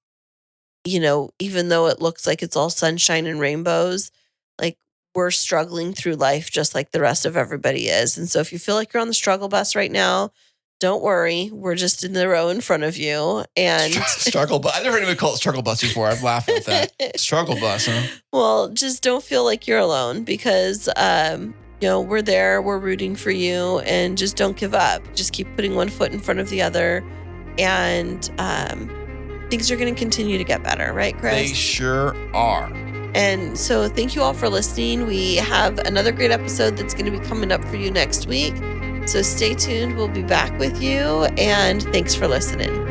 even though it looks like it's all sunshine and rainbows, like we're struggling through life just like the rest of everybody is. And so if you feel like you're on the struggle bus right now, don't worry. We're just in the row in front of you. And struggle bus. I never heard anyone call it struggle bus before. I'm laughing at that. Struggle bus, huh? Well, just don't feel like you're alone because, we're there. We're rooting for you, and just don't give up. Just keep putting one foot in front of the other, and things are going to continue to get better, right, Kris? They sure are. And so thank you all for listening. We have another great episode that's going to be coming up for you next week. So stay tuned. We'll be back with you. And thanks for listening.